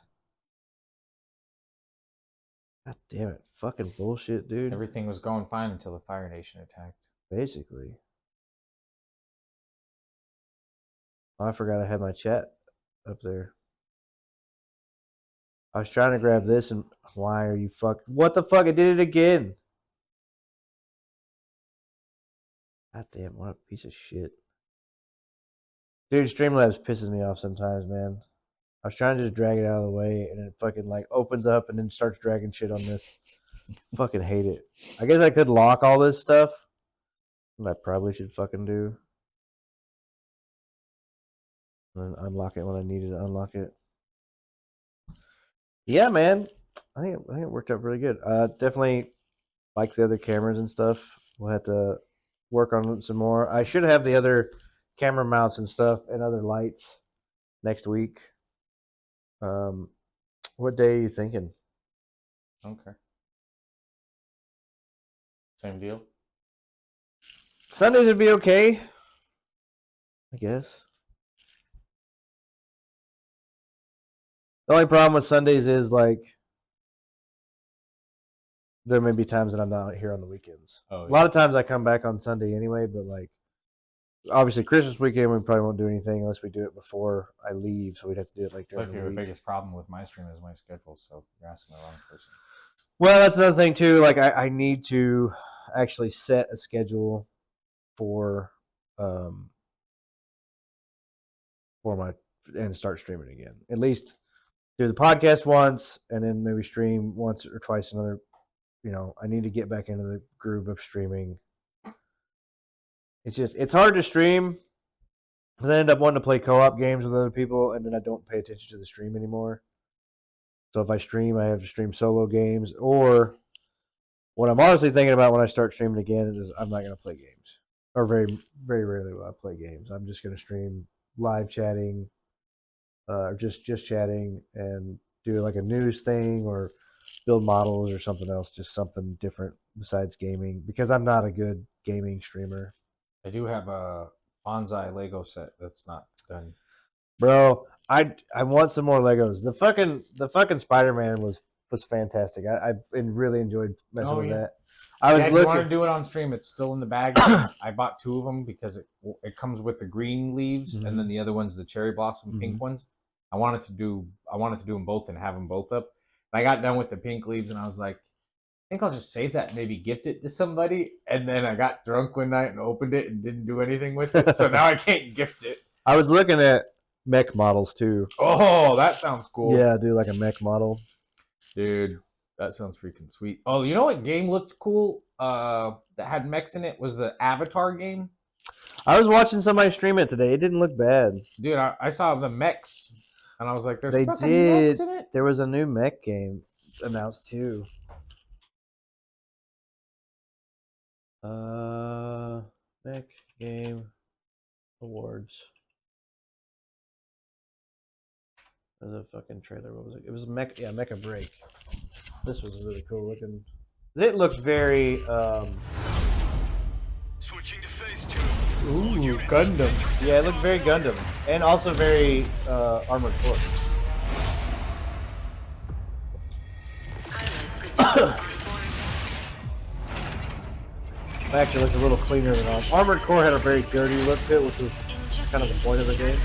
God damn it! Fucking bullshit, dude. Everything was going fine until the Fire Nation attacked. Basically. Oh, I forgot I had my chat up there. I was trying to grab this, and why are you what the fuck? I did it again. God damn, what a piece of shit. Dude, Streamlabs pisses me off sometimes, man. I was trying to just drag it out of the way, and it fucking like opens up and then starts dragging shit on this. Fucking hate it. I guess I could lock all this stuff. And I probably should fucking do. And then unlock it when I needed to unlock it. Yeah, man. I think it worked out really good. Definitely like the other cameras and stuff. We'll have to work on it some more. I should have the other camera mounts and stuff and other lights next week. What day are you thinking? Okay. Same deal. Sundays would be okay, I guess. The only problem with Sundays is like there may be times that I'm not here on the weekends. Oh, yeah. A lot of times I come back on Sunday anyway, but like obviously Christmas weekend we probably won't do anything unless we do it before I leave, so we'd have to do it like during the week. The biggest problem with my stream is my schedule, so you're asking the wrong person. Well, that's another thing too. Like I need to actually set a schedule for my and start streaming again. At least do the podcast once and then maybe stream once or twice another. I need to get back into the groove of streaming it's hard to stream because I end up wanting to play co-op games with other people, and then I don't pay attention to the stream anymore. So if I stream, I have to stream solo games, or what I'm honestly thinking about when I start streaming again is I'm not going to play games, or very, very rarely will I play games. I'm just going to stream live chatting, or just chatting, and do like a news thing or build models or something else, just something different besides gaming, because I'm not a good gaming streamer. I do have a bonsai Lego set that's not done. Bro, I want some more Legos. The fucking Spider-Man was fantastic. I really enjoyed messing with that. If you want to do it on stream, it's still in the bag. I bought 2 of them because it comes with the green leaves, and then the other one's the cherry blossom pink ones. I wanted to do them both and have them both up. And I got done with the pink leaves, and I was like, I think I'll just save that and maybe gift it to somebody. And then I got drunk one night and opened it and didn't do anything with it, so now I can't gift it. I was looking at mech models too. Oh, that sounds cool. Yeah, do like a mech model. Dude, that sounds freaking sweet. Oh, you know what game looked cool that had mechs in it was the Avatar game. I was watching somebody stream it today. It didn't look bad. Dude, I saw the mechs, and I was like, there's fucking mechs in it? There was a new mech game announced too. Mech game awards. There's a fucking trailer. What was it? It was Mecha Break. This was really cool looking. It looked very Switching to phase 2. ooh, Gundam. Yeah, it looked very Gundam. And also very Armored Core. Actually looked a little cleaner than Armored Core had a very dirty look to it, which was kind of the point of the game.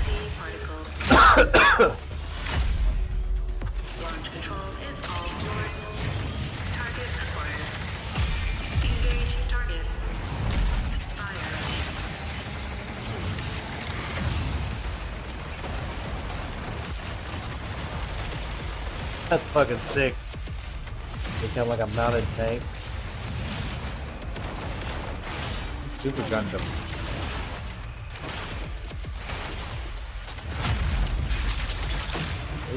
Launch control is all yours. Target acquired. Engage target. Fire. That's fucking sick. Become like a mounted tank. Super Gundam.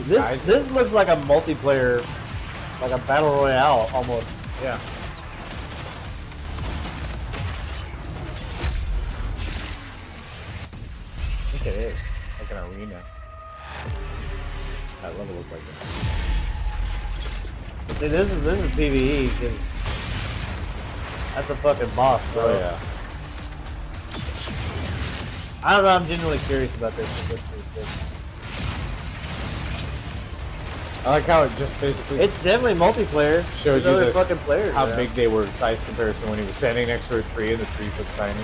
This looks like a multiplayer, like a battle royale almost. Yeah. I think it is. Like an arena. That level looks like that. See, this is PvE because that's a fucking boss, bro. Oh yeah. I don't know. I'm genuinely curious about this. It looks pretty sick. I like how it just basically It's definitely multiplayer. showed There's you other this, fucking players. how around. big they were in size comparison when he was standing next to a tree and the tree looked tiny.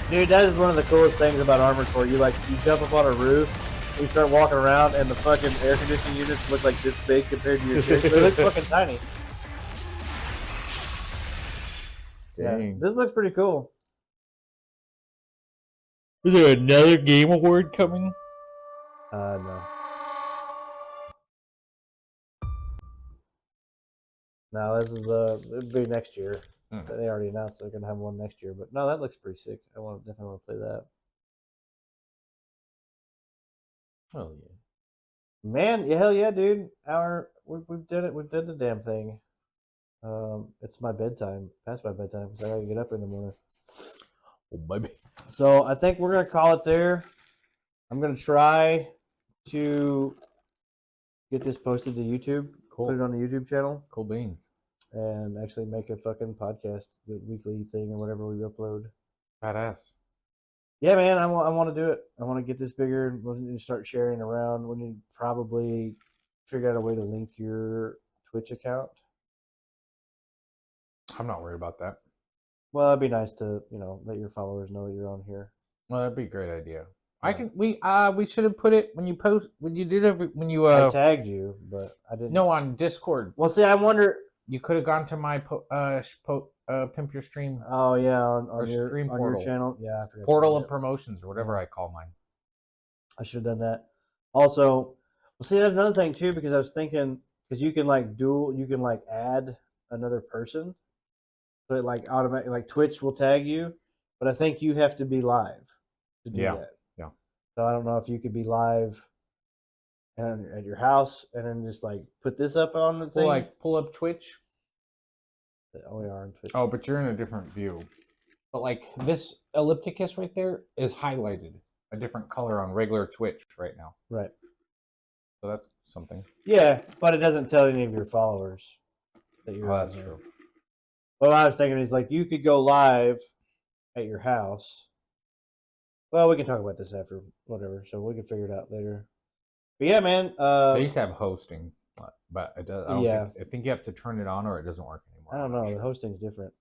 Dude, that is one of the coolest things about Armored Core. You jump up on a roof, you start walking around, and the fucking air conditioning units look like this big compared to your shit. They look fucking tiny. Dang. Yeah, this looks pretty cool. Is there another game award coming? No. No, this is it'll be next year. So they already announced they're gonna have one next year, but no, that looks pretty sick. Definitely want to play that. Oh yeah. Man, yeah, hell yeah, dude. We've done it. We've done the damn thing. It's my bedtime. Past my bedtime because I gotta get up in the morning. Oh baby. So I think we're gonna call it there. I'm gonna try to get this posted to YouTube. Cool. Put it on the YouTube channel. Cool beans. And actually make a fucking podcast, the weekly thing or whatever we upload. Badass. Yeah, man, I want to do it. I want to get this bigger and start sharing around. We need to probably figure out a way to link your Twitch account. I'm not worried about that. Well, it'd be nice to, let your followers know that you're on here. Well, that'd be a great idea. We should have put it when you I tagged you, but I didn't. No, on Discord. Well, see, I wonder. You could have gone to my Pimp Your Stream. Oh yeah, on your stream on portal. your channel. Yeah, I forgot. Portal of Promotions or whatever I call mine. I should have done that. Also, well, see, there's another thing too because I was thinking because you can add another person, so it automatically Twitch will tag you, but but I think you have to be live to do Yeah. that. Yeah. So I don't know if you could be live at your house and then just like put this up on the thing. Pull up Twitch. Oh, we are on Twitch. Oh, but you're in a different view. But like this ellipticus right there is highlighted a different color on regular Twitch right now. Right. So that's something. Yeah, but it doesn't tell any of your followers that you're. Oh, that's true. Well, I was thinking is like you could go live at your house. Well, we can talk about this after whatever, so we can figure it out later. But yeah, man. They used to have hosting, but it does. I think you have to turn it on or it doesn't work anymore. I don't know. The hosting's different.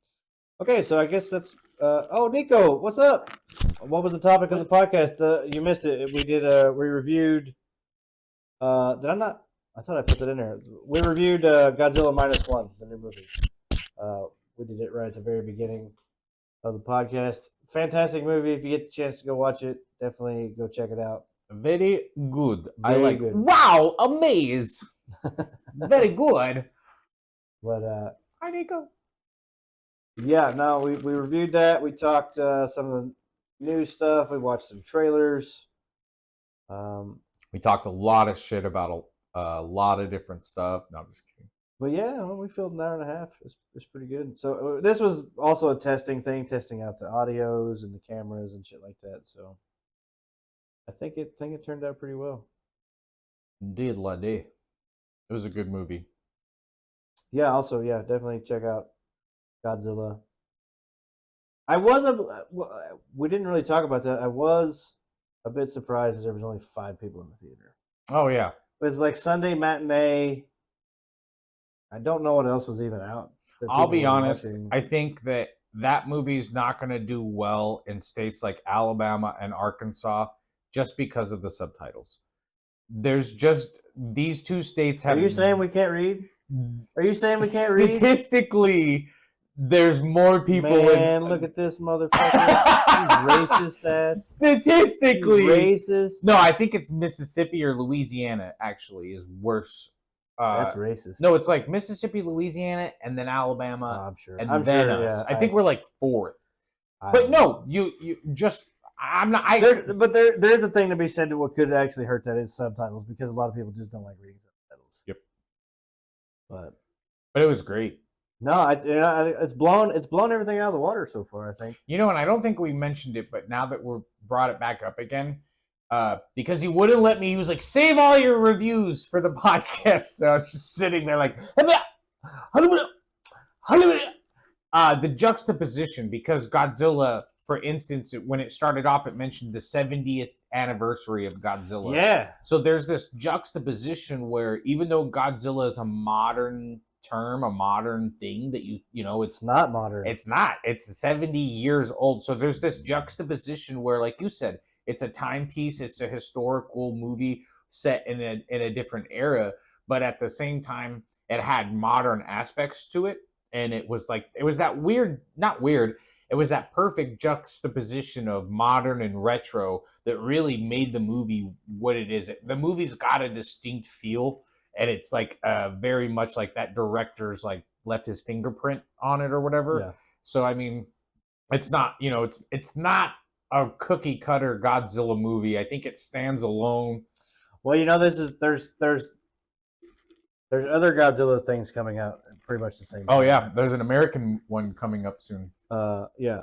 Okay, so I guess that's. Oh, Nico, what's up? What was the topic of the podcast? You missed it. We did. We reviewed. Did I not? I thought I put that in there. We reviewed Godzilla Minus One, the new movie. We did it right at the very beginning of the podcast. Fantastic movie. If you get the chance to go watch it, definitely go check it out. Very good. Very good. Wow, amaze. Very good. But hi, Nico. Yeah, no, we reviewed that. We talked some of the new stuff. We watched some trailers. We talked a lot of shit about a lot of different stuff. No, I'm just kidding. But yeah, well, we filled an hour and a half. It's pretty good. So this was also a testing thing, testing out the audios and the cameras and shit like that. So I think it turned out pretty well. Indeed, lady. It was a good movie. Yeah. Also, yeah, definitely check out Godzilla. We didn't really talk about that. I was a bit surprised that there was only 5 people in the theater. Oh yeah. It was like Sunday matinee. I don't know what else was even out. I'll be honest. I think that movie's not going to do well in states like Alabama and Arkansas just because of the subtitles. There's just these 2 states have. Are you saying we can't read? Are you saying we can't read? Statistically, there's more people. Man, look at this motherfucker! You racist ass. Statistically, you racist. No, I think it's Mississippi or Louisiana. Actually, is worse. That's racist. No, it's like Mississippi, Louisiana, and then Alabama. Oh, I'm sure. And I'm then sure, us. yeah, I think we're like 4th. But no, you just. I'm not. But there is a thing to be said to what could actually hurt that is subtitles because a lot of people just don't like reading subtitles. Yep. But it was great. No, it's blown everything out of the water so far, I think. You know, and I don't think we mentioned it, but now that we're brought it back up again, because he wouldn't let me, he was like, save all your reviews for the podcast. So I was just sitting there like, the juxtaposition, because Godzilla, for instance, when it started off, it mentioned the 70th anniversary of Godzilla. Yeah. So there's this juxtaposition where even though Godzilla is a modern term, a modern thing that you know, it's not modern. It's not. It's 70 years old. So there's this juxtaposition where, like you said, it's a timepiece. It's a historical movie set in a different era, but at the same time, it had modern aspects to it. And it was like, it was that weird, not weird, it was that perfect juxtaposition of modern and retro that really made the movie what it is. The movie's got a distinct feel, and it's like very much like that director's like left his fingerprint on it or whatever. Yeah. So, I mean, it's not, you know, it's not a cookie cutter Godzilla movie. I think it stands alone. Well, you know, there's other Godzilla things coming out at pretty much the same time. Oh yeah, there's an American one coming up soon. Yeah.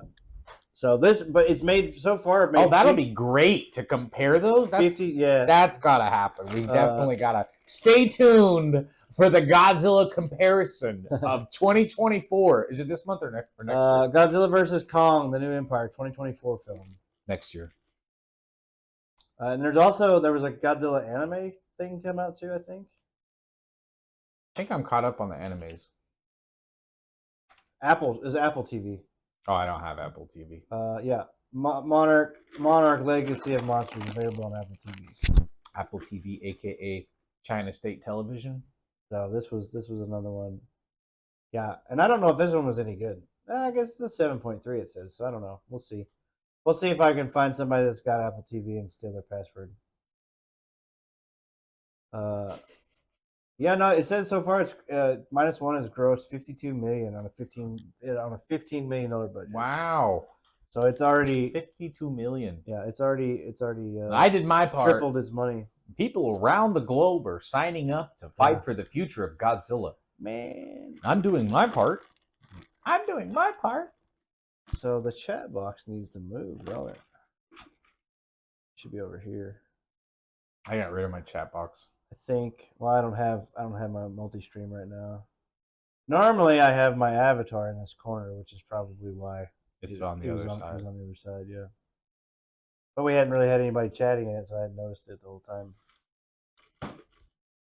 So but it's made so far. That'll be great to compare those. That's, 50, yeah. That's gotta happen. We definitely gotta stay tuned for the Godzilla comparison of 2024. Is it this month or next year? Godzilla vs. Kong: The New Empire, 2024 film. Next year. And there was a Godzilla anime thing come out too, I think. I think I'm caught up on the animes. Apple TV. Oh, I don't have Apple TV. Yeah, Monarch Legacy of Monsters available on Apple TV. Apple TV, aka China State Television. So this was another one. Yeah, and I don't know if this one was any good. I guess it's a 7.3. It says so. I don't know. We'll see. We'll see if I can find somebody that's got Apple TV and steal their password. Yeah, no, it says so far it's Minus One has grossed $52 million on a $15 million budget. Wow. So it's already 52 million. Yeah, it's already I did my part. tripled its money. People around the globe are signing up to fight for the future of Godzilla. Man, I'm doing my part. I'm doing my part. So the chat box needs to move, don't it? Should be over here. I got rid of my chat box. I think. Well, I don't have my multi-stream right now. Normally, I have my avatar in this corner, which is probably why It's on the other side. It was on the other side, yeah. But we hadn't really had anybody chatting in it, so I hadn't noticed it the whole time.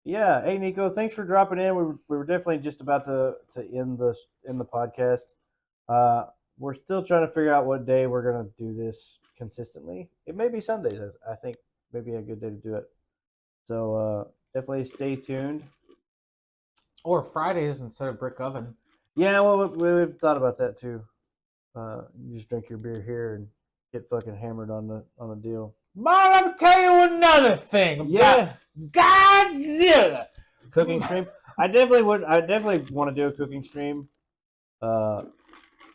Yeah, hey Nico, thanks for dropping in. We were definitely just about to end the podcast. We're still trying to figure out what day we're gonna do this consistently. It may be Sundays. I think maybe a good day to do it. So definitely stay tuned. Or Fridays instead of Brick Oven. Yeah, well, we've thought about that too. You just drink your beer here and get fucking hammered on the deal. But let me tell you another thing about Godzilla. Cooking stream. I definitely want to do a cooking stream down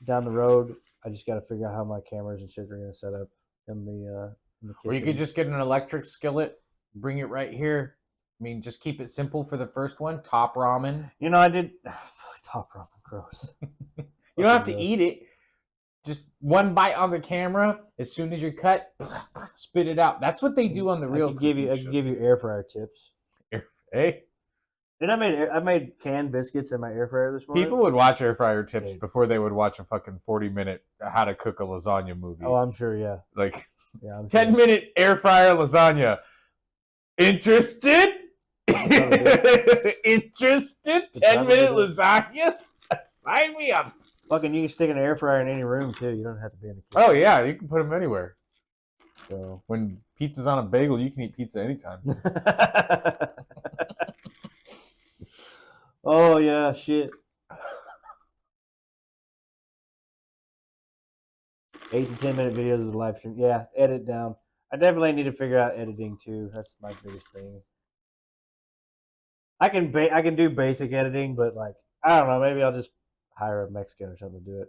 the road. I just got to figure out how my cameras and shit are going to set up in the kitchen. Or you could just get an electric skillet, bring it right here. I mean, just keep it simple for the first one. Top ramen. You know, I did top ramen. Gross. You don't have to eat it. Just one bite on the camera. As soon as you're cut, spit it out. That's what they do on the real. I can give you air fryer tips. Hey. And I made canned biscuits in my air fryer this morning. People would watch air fryer tips before they would watch a fucking 40-minute how to cook a lasagna movie. Oh, I'm sure, yeah. Like, yeah, 10-minute air fryer lasagna. Interested? Interested? 10-minute lasagna? Sign me up. Fucking, you can stick an air fryer in any room too. You don't have to be in the kitchen. Oh yeah, you can put them anywhere. So when pizza's on a bagel, you can eat pizza anytime. Oh yeah, shit. 8 to 10 minute videos of the live stream. Yeah, edit down. I definitely need to figure out editing too. That's my biggest thing. I can do basic editing, but like I don't know. Maybe I'll just hire a Mexican or something to do it.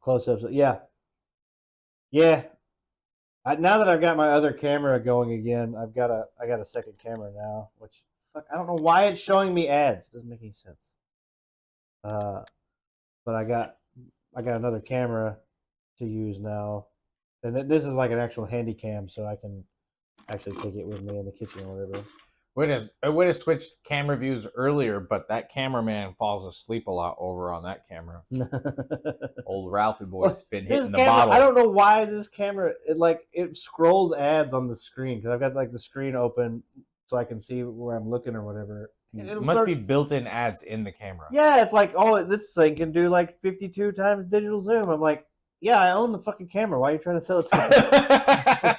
Close ups. Yeah. Now that I've got my other camera going again, I got a second camera now. Which fuck, I don't know why it's showing me ads. It doesn't make any sense. But I got another camera to use now, and this is like an actual handy cam, so I can actually take it with me in the kitchen or whatever. I would have switched camera views earlier, but that cameraman falls asleep a lot over on that camera. Old Ralphie boy's been hitting the bottle. I don't know why this camera it scrolls ads on the screen because I've got like the screen open so I can see where I'm looking or whatever. It must be built-in ads in the camera. Yeah, it's like, oh, this thing can do like 52 times digital zoom. I'm like, yeah, I own the fucking camera. Why are you trying to sell it to me?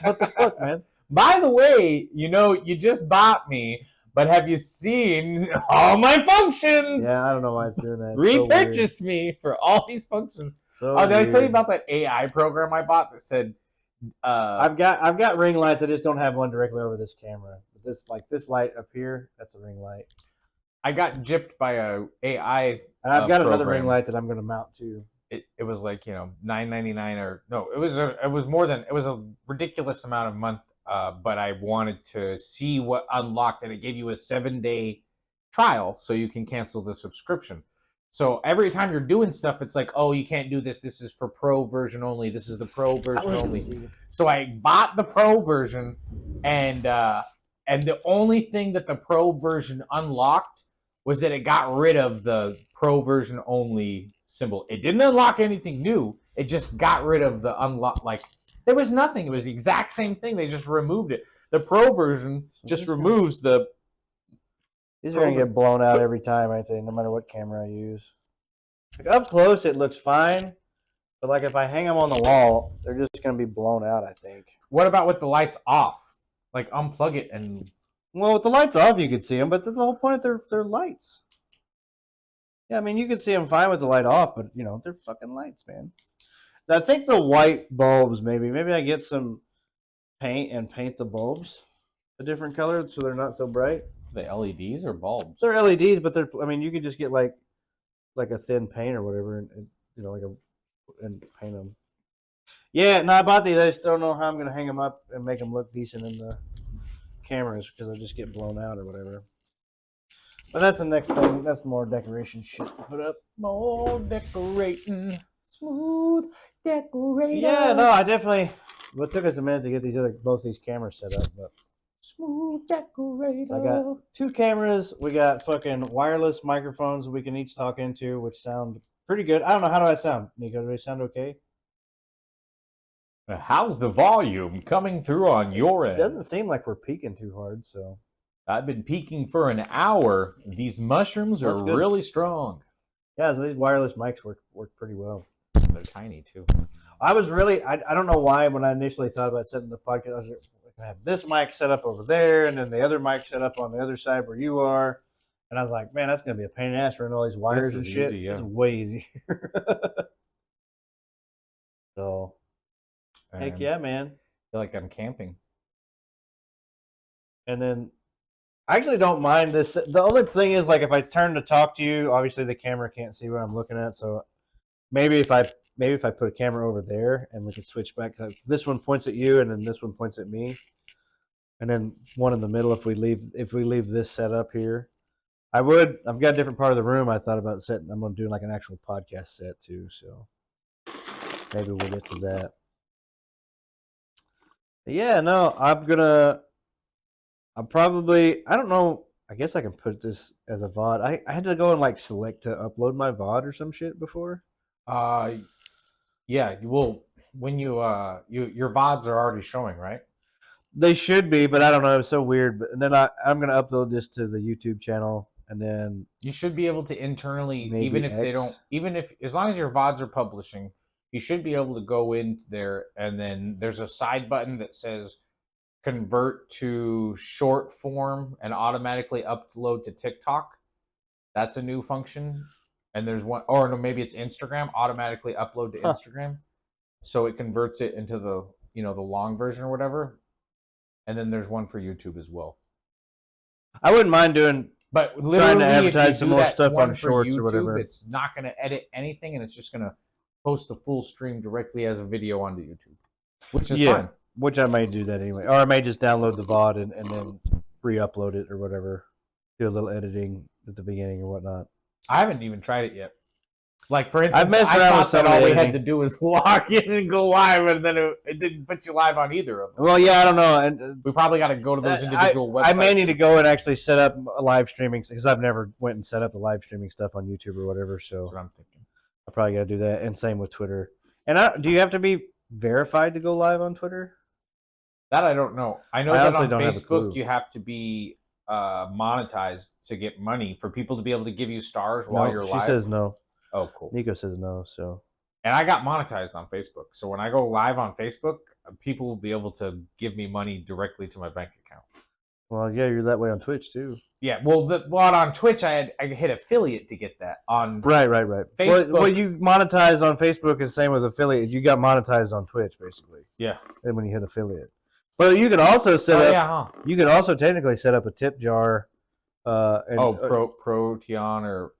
What the fuck, man? By the way, you just bought me, but have you seen all my functions? Yeah, I don't know why it's doing that. Repurchase me for all these functions. So did I tell you about that AI program I bought that said I've got ring lights, I just don't have one directly over this camera. This light up here, that's a ring light. I got gypped by a AI and I've got another program. ring light that I'm going to mount to. It was like $9.99 or no, it was a ridiculous amount of month. But I wanted to see what unlocked, and it gave you a 7-day trial, so you can cancel the subscription. So every time you're doing stuff, it's like, oh, you can't do this. This is for pro version only. This is the pro version only. So I bought the pro version, and the only thing that the pro version unlocked was that it got rid of the pro version only symbol. It didn't unlock anything new. It just got rid of the unlock. Like there was nothing. It was the exact same thing. They just removed it. The pro version just removes the. These are gonna get blown out every time, I think, no matter what camera I use. Like up close, it looks fine, but like if I hang them on the wall, they're just gonna be blown out, I think. What about with the lights off? Like unplug it and. Well, with the lights off, you could see them, but that's the whole point of their lights. Yeah, I mean, you can see them fine with the light off, but they're fucking lights, man. I think the white bulbs, maybe I get some paint and paint the bulbs a different color so they're not so bright. The LEDs or bulbs? They're LEDs, but you could just get like like a thin paint or whatever, and and paint them. Yeah, no, I bought these. I just don't know how I'm gonna hang them up and make them look decent in the cameras because they'll just get blown out or whatever. But that's the next thing. That's more decoration shit to put up. More decorating, smooth decorating. Yeah, no, I definitely. Well, it took us a minute to get both these cameras set up, but smooth decorator. so I got 2 cameras. We got fucking wireless microphones we can each talk into, which sound pretty good. I don't know, how do I sound, Nico? Do I sound okay? How's the volume coming through on your end? It doesn't seem like we're peaking too hard, so. I've been peaking for an hour. These mushrooms are really strong. Yeah, so these wireless mics work pretty well. They're tiny too. I was really, I don't know why, when I initially thought about setting the podcast, I was like, I have this mic set up over there, and then the other mic set up on the other side where you are. And I was like, man, that's going to be a pain in the ass running all these wires and shit. Easy, yeah. It's way easier. So, heck yeah, man. I feel like I'm camping. And then, I actually don't mind this. The only thing is, like, if I turn to talk to you, obviously the camera can't see what I'm looking at. So, maybe if I put a camera over there and we could switch back. This one points at you, and then this one points at me, and then one in the middle. If we leave this set up here, I've got a different part of the room. I thought about setting. I'm going to do like an actual podcast set too. So maybe we'll get to that. But yeah, no, I don't know. I guess I can put this as a VOD. I had to go and like select to upload my VOD or some shit before. Yeah, well, when your VODs are already showing, right? They should be, but I don't know. It's so weird. But and then I'm gonna upload this to the YouTube channel, and then you should be able to internally, even if as long as your VODs are publishing, you should be able to go in there, and then there's a side button that says convert to short form and automatically upload to TikTok. That's a new function. And there's one, or no, maybe it's Instagram, automatically upload to Instagram. So it converts it into the long version or whatever. And then there's one for YouTube as well. I wouldn't mind doing, but literally, trying to advertise if you some do more that stuff one on for shorts YouTube, or whatever. It's not going to edit anything, and it's just going to post the full stream directly as a video onto YouTube, which is fine. Which I may do that anyway. Or I may just download the VOD and then re-upload it or whatever. Do a little editing at the beginning or whatnot. I haven't even tried it yet. Like, for instance, I thought that all we had to do was log in and go live, and then it didn't put you live on either of them. Well, yeah, I don't know. And we probably got to go to those individual websites. I may need to go and actually set up a live streaming, because I've never went and set up the live streaming stuff on YouTube or whatever. So that's what I'm thinking. I probably got to do that, and same with Twitter. And do you have to be verified to go live on Twitter? That I don't know. I know that on Facebook you have to be monetized to get money for people to be able to give you stars while you're live. She says no. Oh, cool. Nico says no. So, and I got monetized on Facebook. So when I go live on Facebook, people will be able to give me money directly to my bank account. Well, yeah, you're that way on Twitch too. Yeah, well, on Twitch I hit affiliate to get that. On right. Facebook, what you monetize on Facebook is the same with affiliate. You got monetized on Twitch basically. Yeah. And when you hit affiliate, but you can also set up. You can also technically set up a tip jar. Proteon or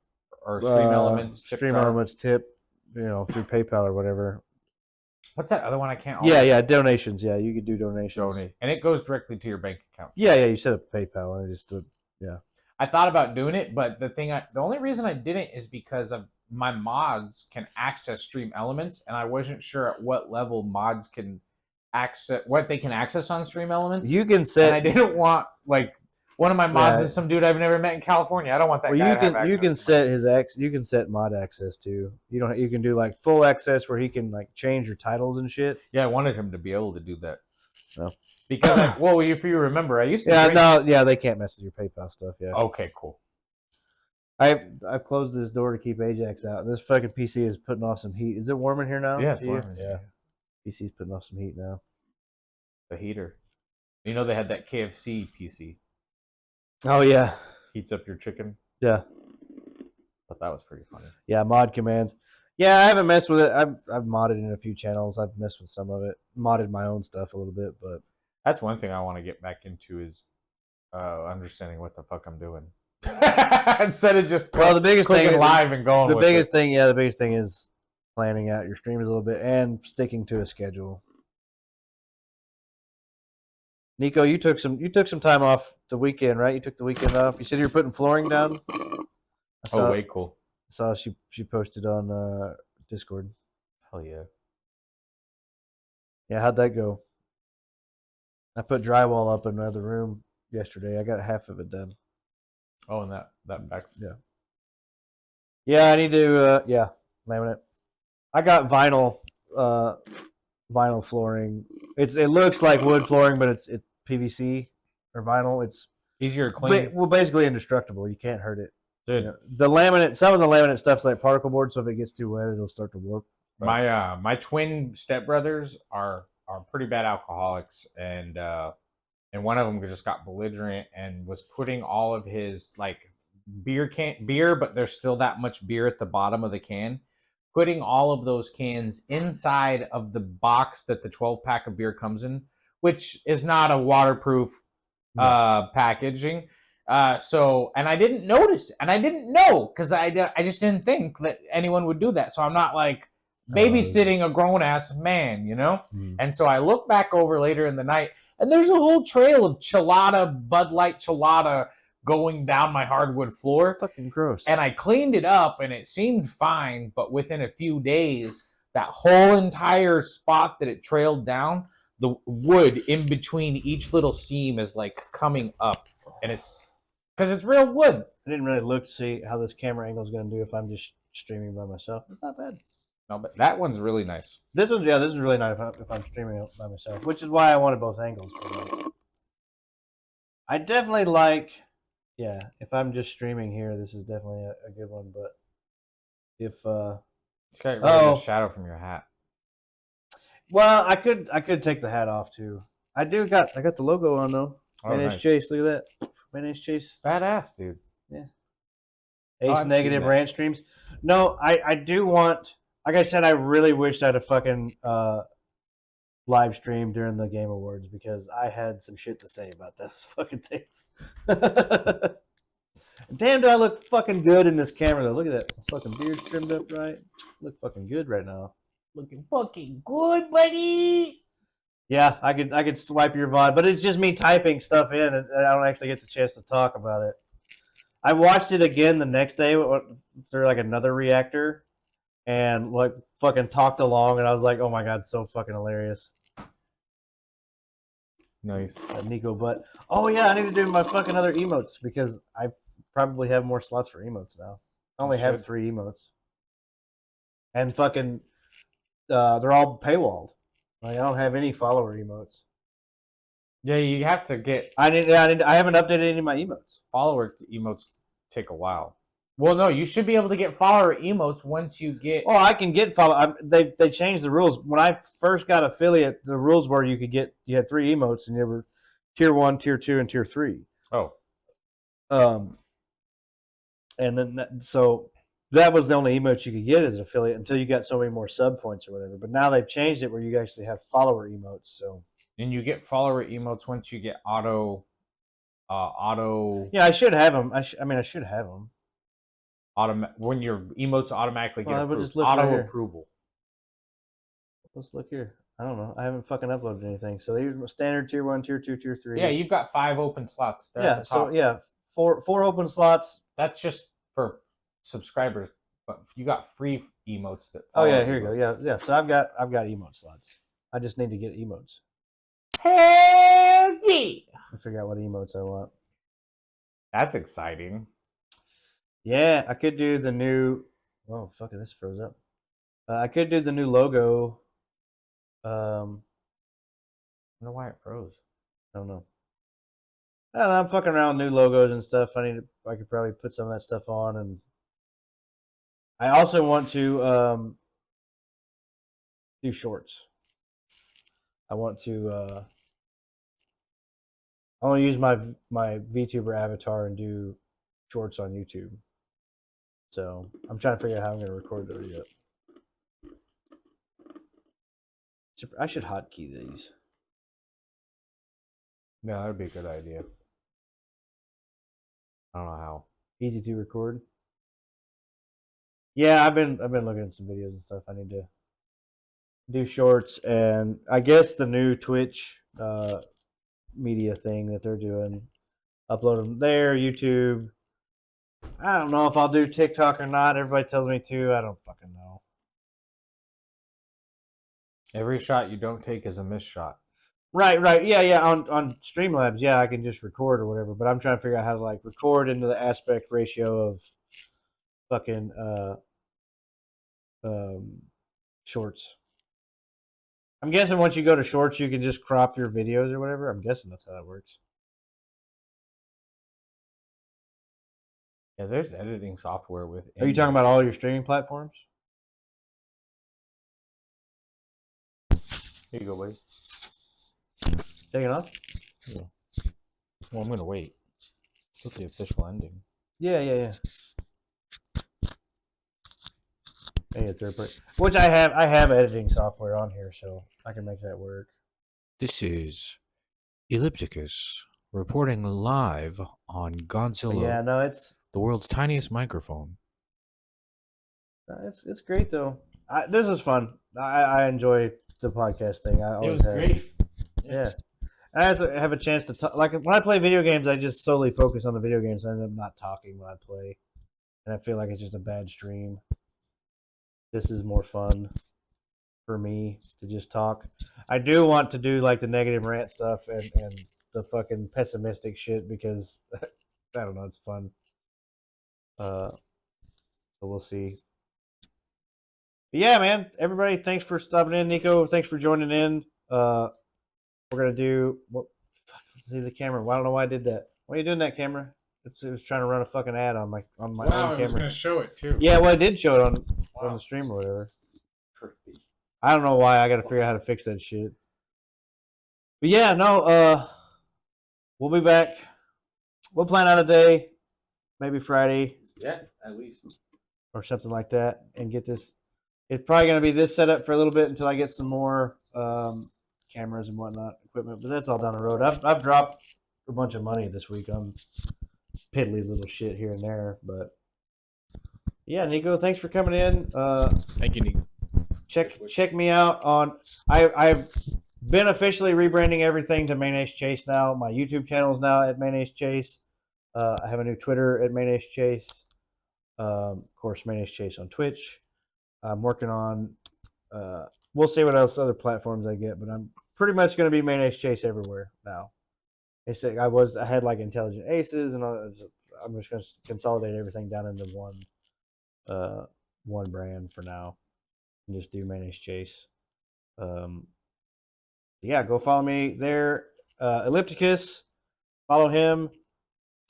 Stream Elements. Stream Elements tip, through PayPal or whatever. What's that other one I can't? Yeah, donations. Yeah, you could do donations. And it goes directly to your bank account. Yeah, you set up PayPal and yeah. I thought about doing it, but the only reason I didn't is because of my mods can access Stream Elements, and I wasn't sure at what level mods can access what they can access on Stream Elements. You can set. And I didn't want one of my mods is some dude I've never met in California. I don't want that guy to have access. You can set you can set mod access too. You can do like full access where he can like change your titles and shit. Yeah, I wanted him to be able to do that. No. Because if you remember, I used to they can't mess with your PayPal stuff. Yeah. Okay, cool. I've closed this door to keep Ajax out. This fucking PC is putting off some heat. Is it warm in here now? Yeah, it's warm. Yeah. PC's putting off some heat now. The heater. They had that KFC PC. Oh yeah. Heats up your chicken. Yeah. Thought that was pretty funny. Yeah, mod commands. Yeah, I haven't messed with it. I've modded in a few channels. I've messed with some of it. Modded my own stuff a little bit, but that's one thing I want to get back into is understanding what the fuck I'm doing. Instead of just Well, the biggest thing clicking live and going. The with biggest it. thing, yeah, the biggest thing is planning out your streams a little bit and sticking to a schedule. Nico, you took some time off the weekend, right? You took the weekend off. You said you were putting flooring down. Way cool. I saw she posted on Discord. Hell yeah. Yeah, how'd that go? I put drywall up in another room yesterday. I got half of it done. Oh, and that back. Yeah. Yeah, I need to laminate. I got vinyl flooring. It looks like wood flooring, but it's PVC or vinyl. It's easier to clean. Basically indestructible. You can't hurt it. Dude. You know, the laminate, some of the laminate stuff's like particle board, so if it gets too wet, it'll start to warp. My twin stepbrothers are pretty bad alcoholics, and one of them just got belligerent and was putting all of his like beer, but there's still that much beer at the bottom of the can. Putting all of those cans inside of the box that the 12-pack of beer comes in, which is not a waterproof packaging. So, and I didn't notice, and I didn't know because I just didn't think that anyone would do that. So I'm not like babysitting a grown-ass man, you know? And so I look back over later in the night, and there's a whole trail of Bud Light Chelada going down my hardwood floor. Fucking gross. And I cleaned it up, and it seemed fine, but within a few days, that whole entire spot that it trailed down, the wood in between each little seam is like coming up, and it's because it's real wood. I didn't really look to see how this camera angle is going to do if I'm just streaming by myself. It's not bad. No, but that one's really nice. This is really nice if I'm streaming by myself, which is why I wanted both angles. I definitely like, if I'm just streaming here, this is definitely a good one. But if it's got rid of the shadow from your hat. Well, I could take the hat off too. I got the logo on though. My name's Chase. Look at that. My name's Chase. Badass, dude. Yeah. Ace Negative Rant streams. No, I do want. Like I said, I really wished I'd have fucking live streamed during the Game Awards because I had some shit to say about those fucking things. Damn, do I look fucking good in this camera though? Look at that. My fucking beard's trimmed up right. Look fucking good right now. Looking fucking good, buddy. Yeah, I could swipe your VOD, but it's just me typing stuff in, and I don't actually get the chance to talk about it. I watched it again the next day through like another reactor, and like fucking talked along, and I was like, oh my god, so fucking hilarious. Nice. Nico, but oh yeah, I need to do my fucking other emotes because I probably have more slots for emotes now. I only have 3 emotes, and fucking they're all paywalled. Like, I don't have any follower emotes. Yeah, you have to get. I haven't updated any of my emotes. Follower emotes take a while. Well, no, you should be able to get follower emotes once you get. Oh, I can get follow. They changed the rules when I first got affiliate. The rules were you had 3 emotes, and you were tier 1, tier 2, and tier 3. Oh. And then so that was the only emote you could get as an affiliate until you got so many more sub points or whatever. But now they've changed it where you actually have follower emotes. So. And you get follower emotes once you get auto. Yeah, I should have them. I should have them. When your emotes automatically get approved. Auto approval. Let's look here. I don't know. I haven't fucking uploaded anything. So here's standard tier 1, tier 2, tier 3. Yeah, you've got 5 open slots. They're four open slots. That's just for subscribers, but you got free emotes that. Here you go. Yeah. So I've got emote slots. I just need to get emotes. Hell yeah! I figure out what emotes I want. That's exciting. Yeah, I could do the new. Oh fuck it! This froze up. I could do the new logo. I don't know why it froze. I don't know. I'm fucking around with new logos and stuff. I could probably put some of that stuff on, and I also want to do shorts. I want to use my VTuber avatar and do shorts on YouTube. So I'm trying to figure out how I'm going to record those yet. I should hotkey these. Yeah, that would be a good idea. I don't know how. Easy to record. Yeah, I've been looking at some videos and stuff. I need to do shorts, and I guess the new Twitch media thing that they're doing, upload them there, YouTube. I don't know if I'll do TikTok or not. Everybody tells me to. I don't fucking know. Every shot you don't take is a missed shot. Right. Yeah. On Streamlabs, yeah, I can just record or whatever. But I'm trying to figure out how to like record into the aspect ratio of fucking shorts. I'm guessing once you go to shorts, you can just crop your videos or whatever. I'm guessing that's how that works. Yeah, there's editing software with. Are you talking about all your streaming platforms? Here you go, buddy. Take it off? Yeah. Well, I'm gonna wait. What's the official ending? Yeah. Maybe a third party. Which I have editing software on here, so I can make that work. This is Ellipticus reporting live on Godzilla. But yeah, no, it's the world's tiniest microphone. It's great though. This is fun. I enjoy the podcast thing. It was great. Yeah. I have a chance to talk. Like when I play video games, I just solely focus on the video games. I end up not talking when I play, and I feel like it's just a bad stream. This is more fun for me to just talk. I do want to do like the negative rant stuff and the fucking pessimistic shit because I don't know, it's fun. So we'll see. But yeah, man. Everybody, thanks for stopping in. Nico, thanks for joining in. We're gonna do what? Fuck, let's see the camera. Well, I don't know why I did that. Why are you doing that, camera? It was trying to run a fucking ad on my own camera. I was gonna show it too. Yeah, well, I did show it on the stream or whatever. I don't know why. I got to figure out how to fix that shit. But yeah, no. We'll be back. We'll plan out a day, maybe Friday. Yeah, at least. Or something like that, and get this. It's probably gonna be this setup for a little bit until I get some more cameras and whatnot equipment. But that's all down the road. I've dropped a bunch of money this week on piddly little shit here and there, but yeah, Nico, thanks for coming in. Thank you, Nico. Check me out on. I've been officially rebranding everything to Mayonnaise Chase now. My YouTube channel is now at Mayonnaise Chase. I have a new Twitter at Mayonnaise Chase. Of course, Mayonnaise Chase on Twitch. I'm working on. We'll see what else other platforms I get, but I'm pretty much going to be Mayonnaise Chase everywhere now. It's like I had like Intelligent Aces, and I'm just going to consolidate everything down into one brand for now, and just do Mayonnaise Chase. Yeah, go follow me there. Ellipticus, follow him.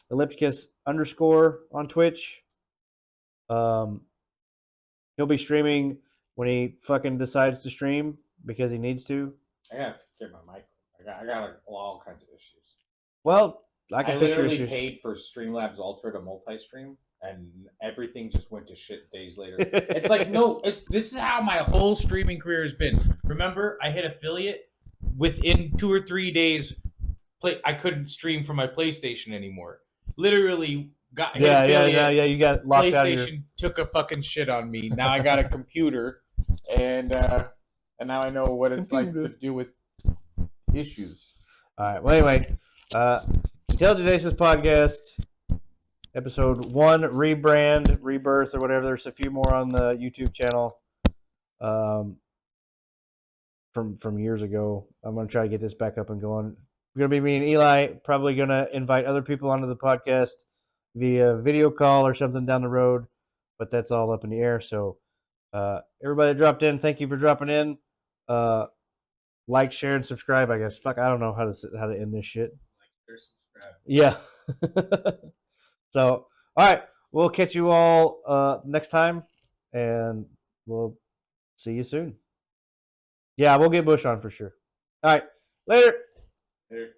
Ellipticus _ on Twitch. He'll be streaming when he fucking decides to stream because he needs to. I gotta get my mic. I got all kinds of issues. Well, I can fix your literally issues. paid for Streamlabs Ultra to multi-stream, and everything just went to shit days later. It's like, no, this is how my whole streaming career has been. Remember, I hit affiliate. Within 2 or 3 days, I couldn't stream from my PlayStation anymore. Literally got hit affiliate. You got locked out of your... PlayStation took a fucking shit on me. Now I got a computer, and now I know what it's like to deal with issues. All right. Well, anyway, Intelligent Aces Podcast, episode 1, rebrand, rebirth, or whatever. There's a few more on the YouTube channel from years ago. I'm going to try to get this back up and going. It's going to be me and Eli. Probably going to invite other people onto the podcast via video call or something down the road, but that's all up in the air. So everybody that dropped in, thank you for dropping in. Like, share, and subscribe, I guess. Fuck, I don't know how to end this shit. Like, share, subscribe. Yeah. So, all right. We'll catch you all next time, and we'll see you soon. Yeah, we'll get Bush on for sure. All right. Later. Later.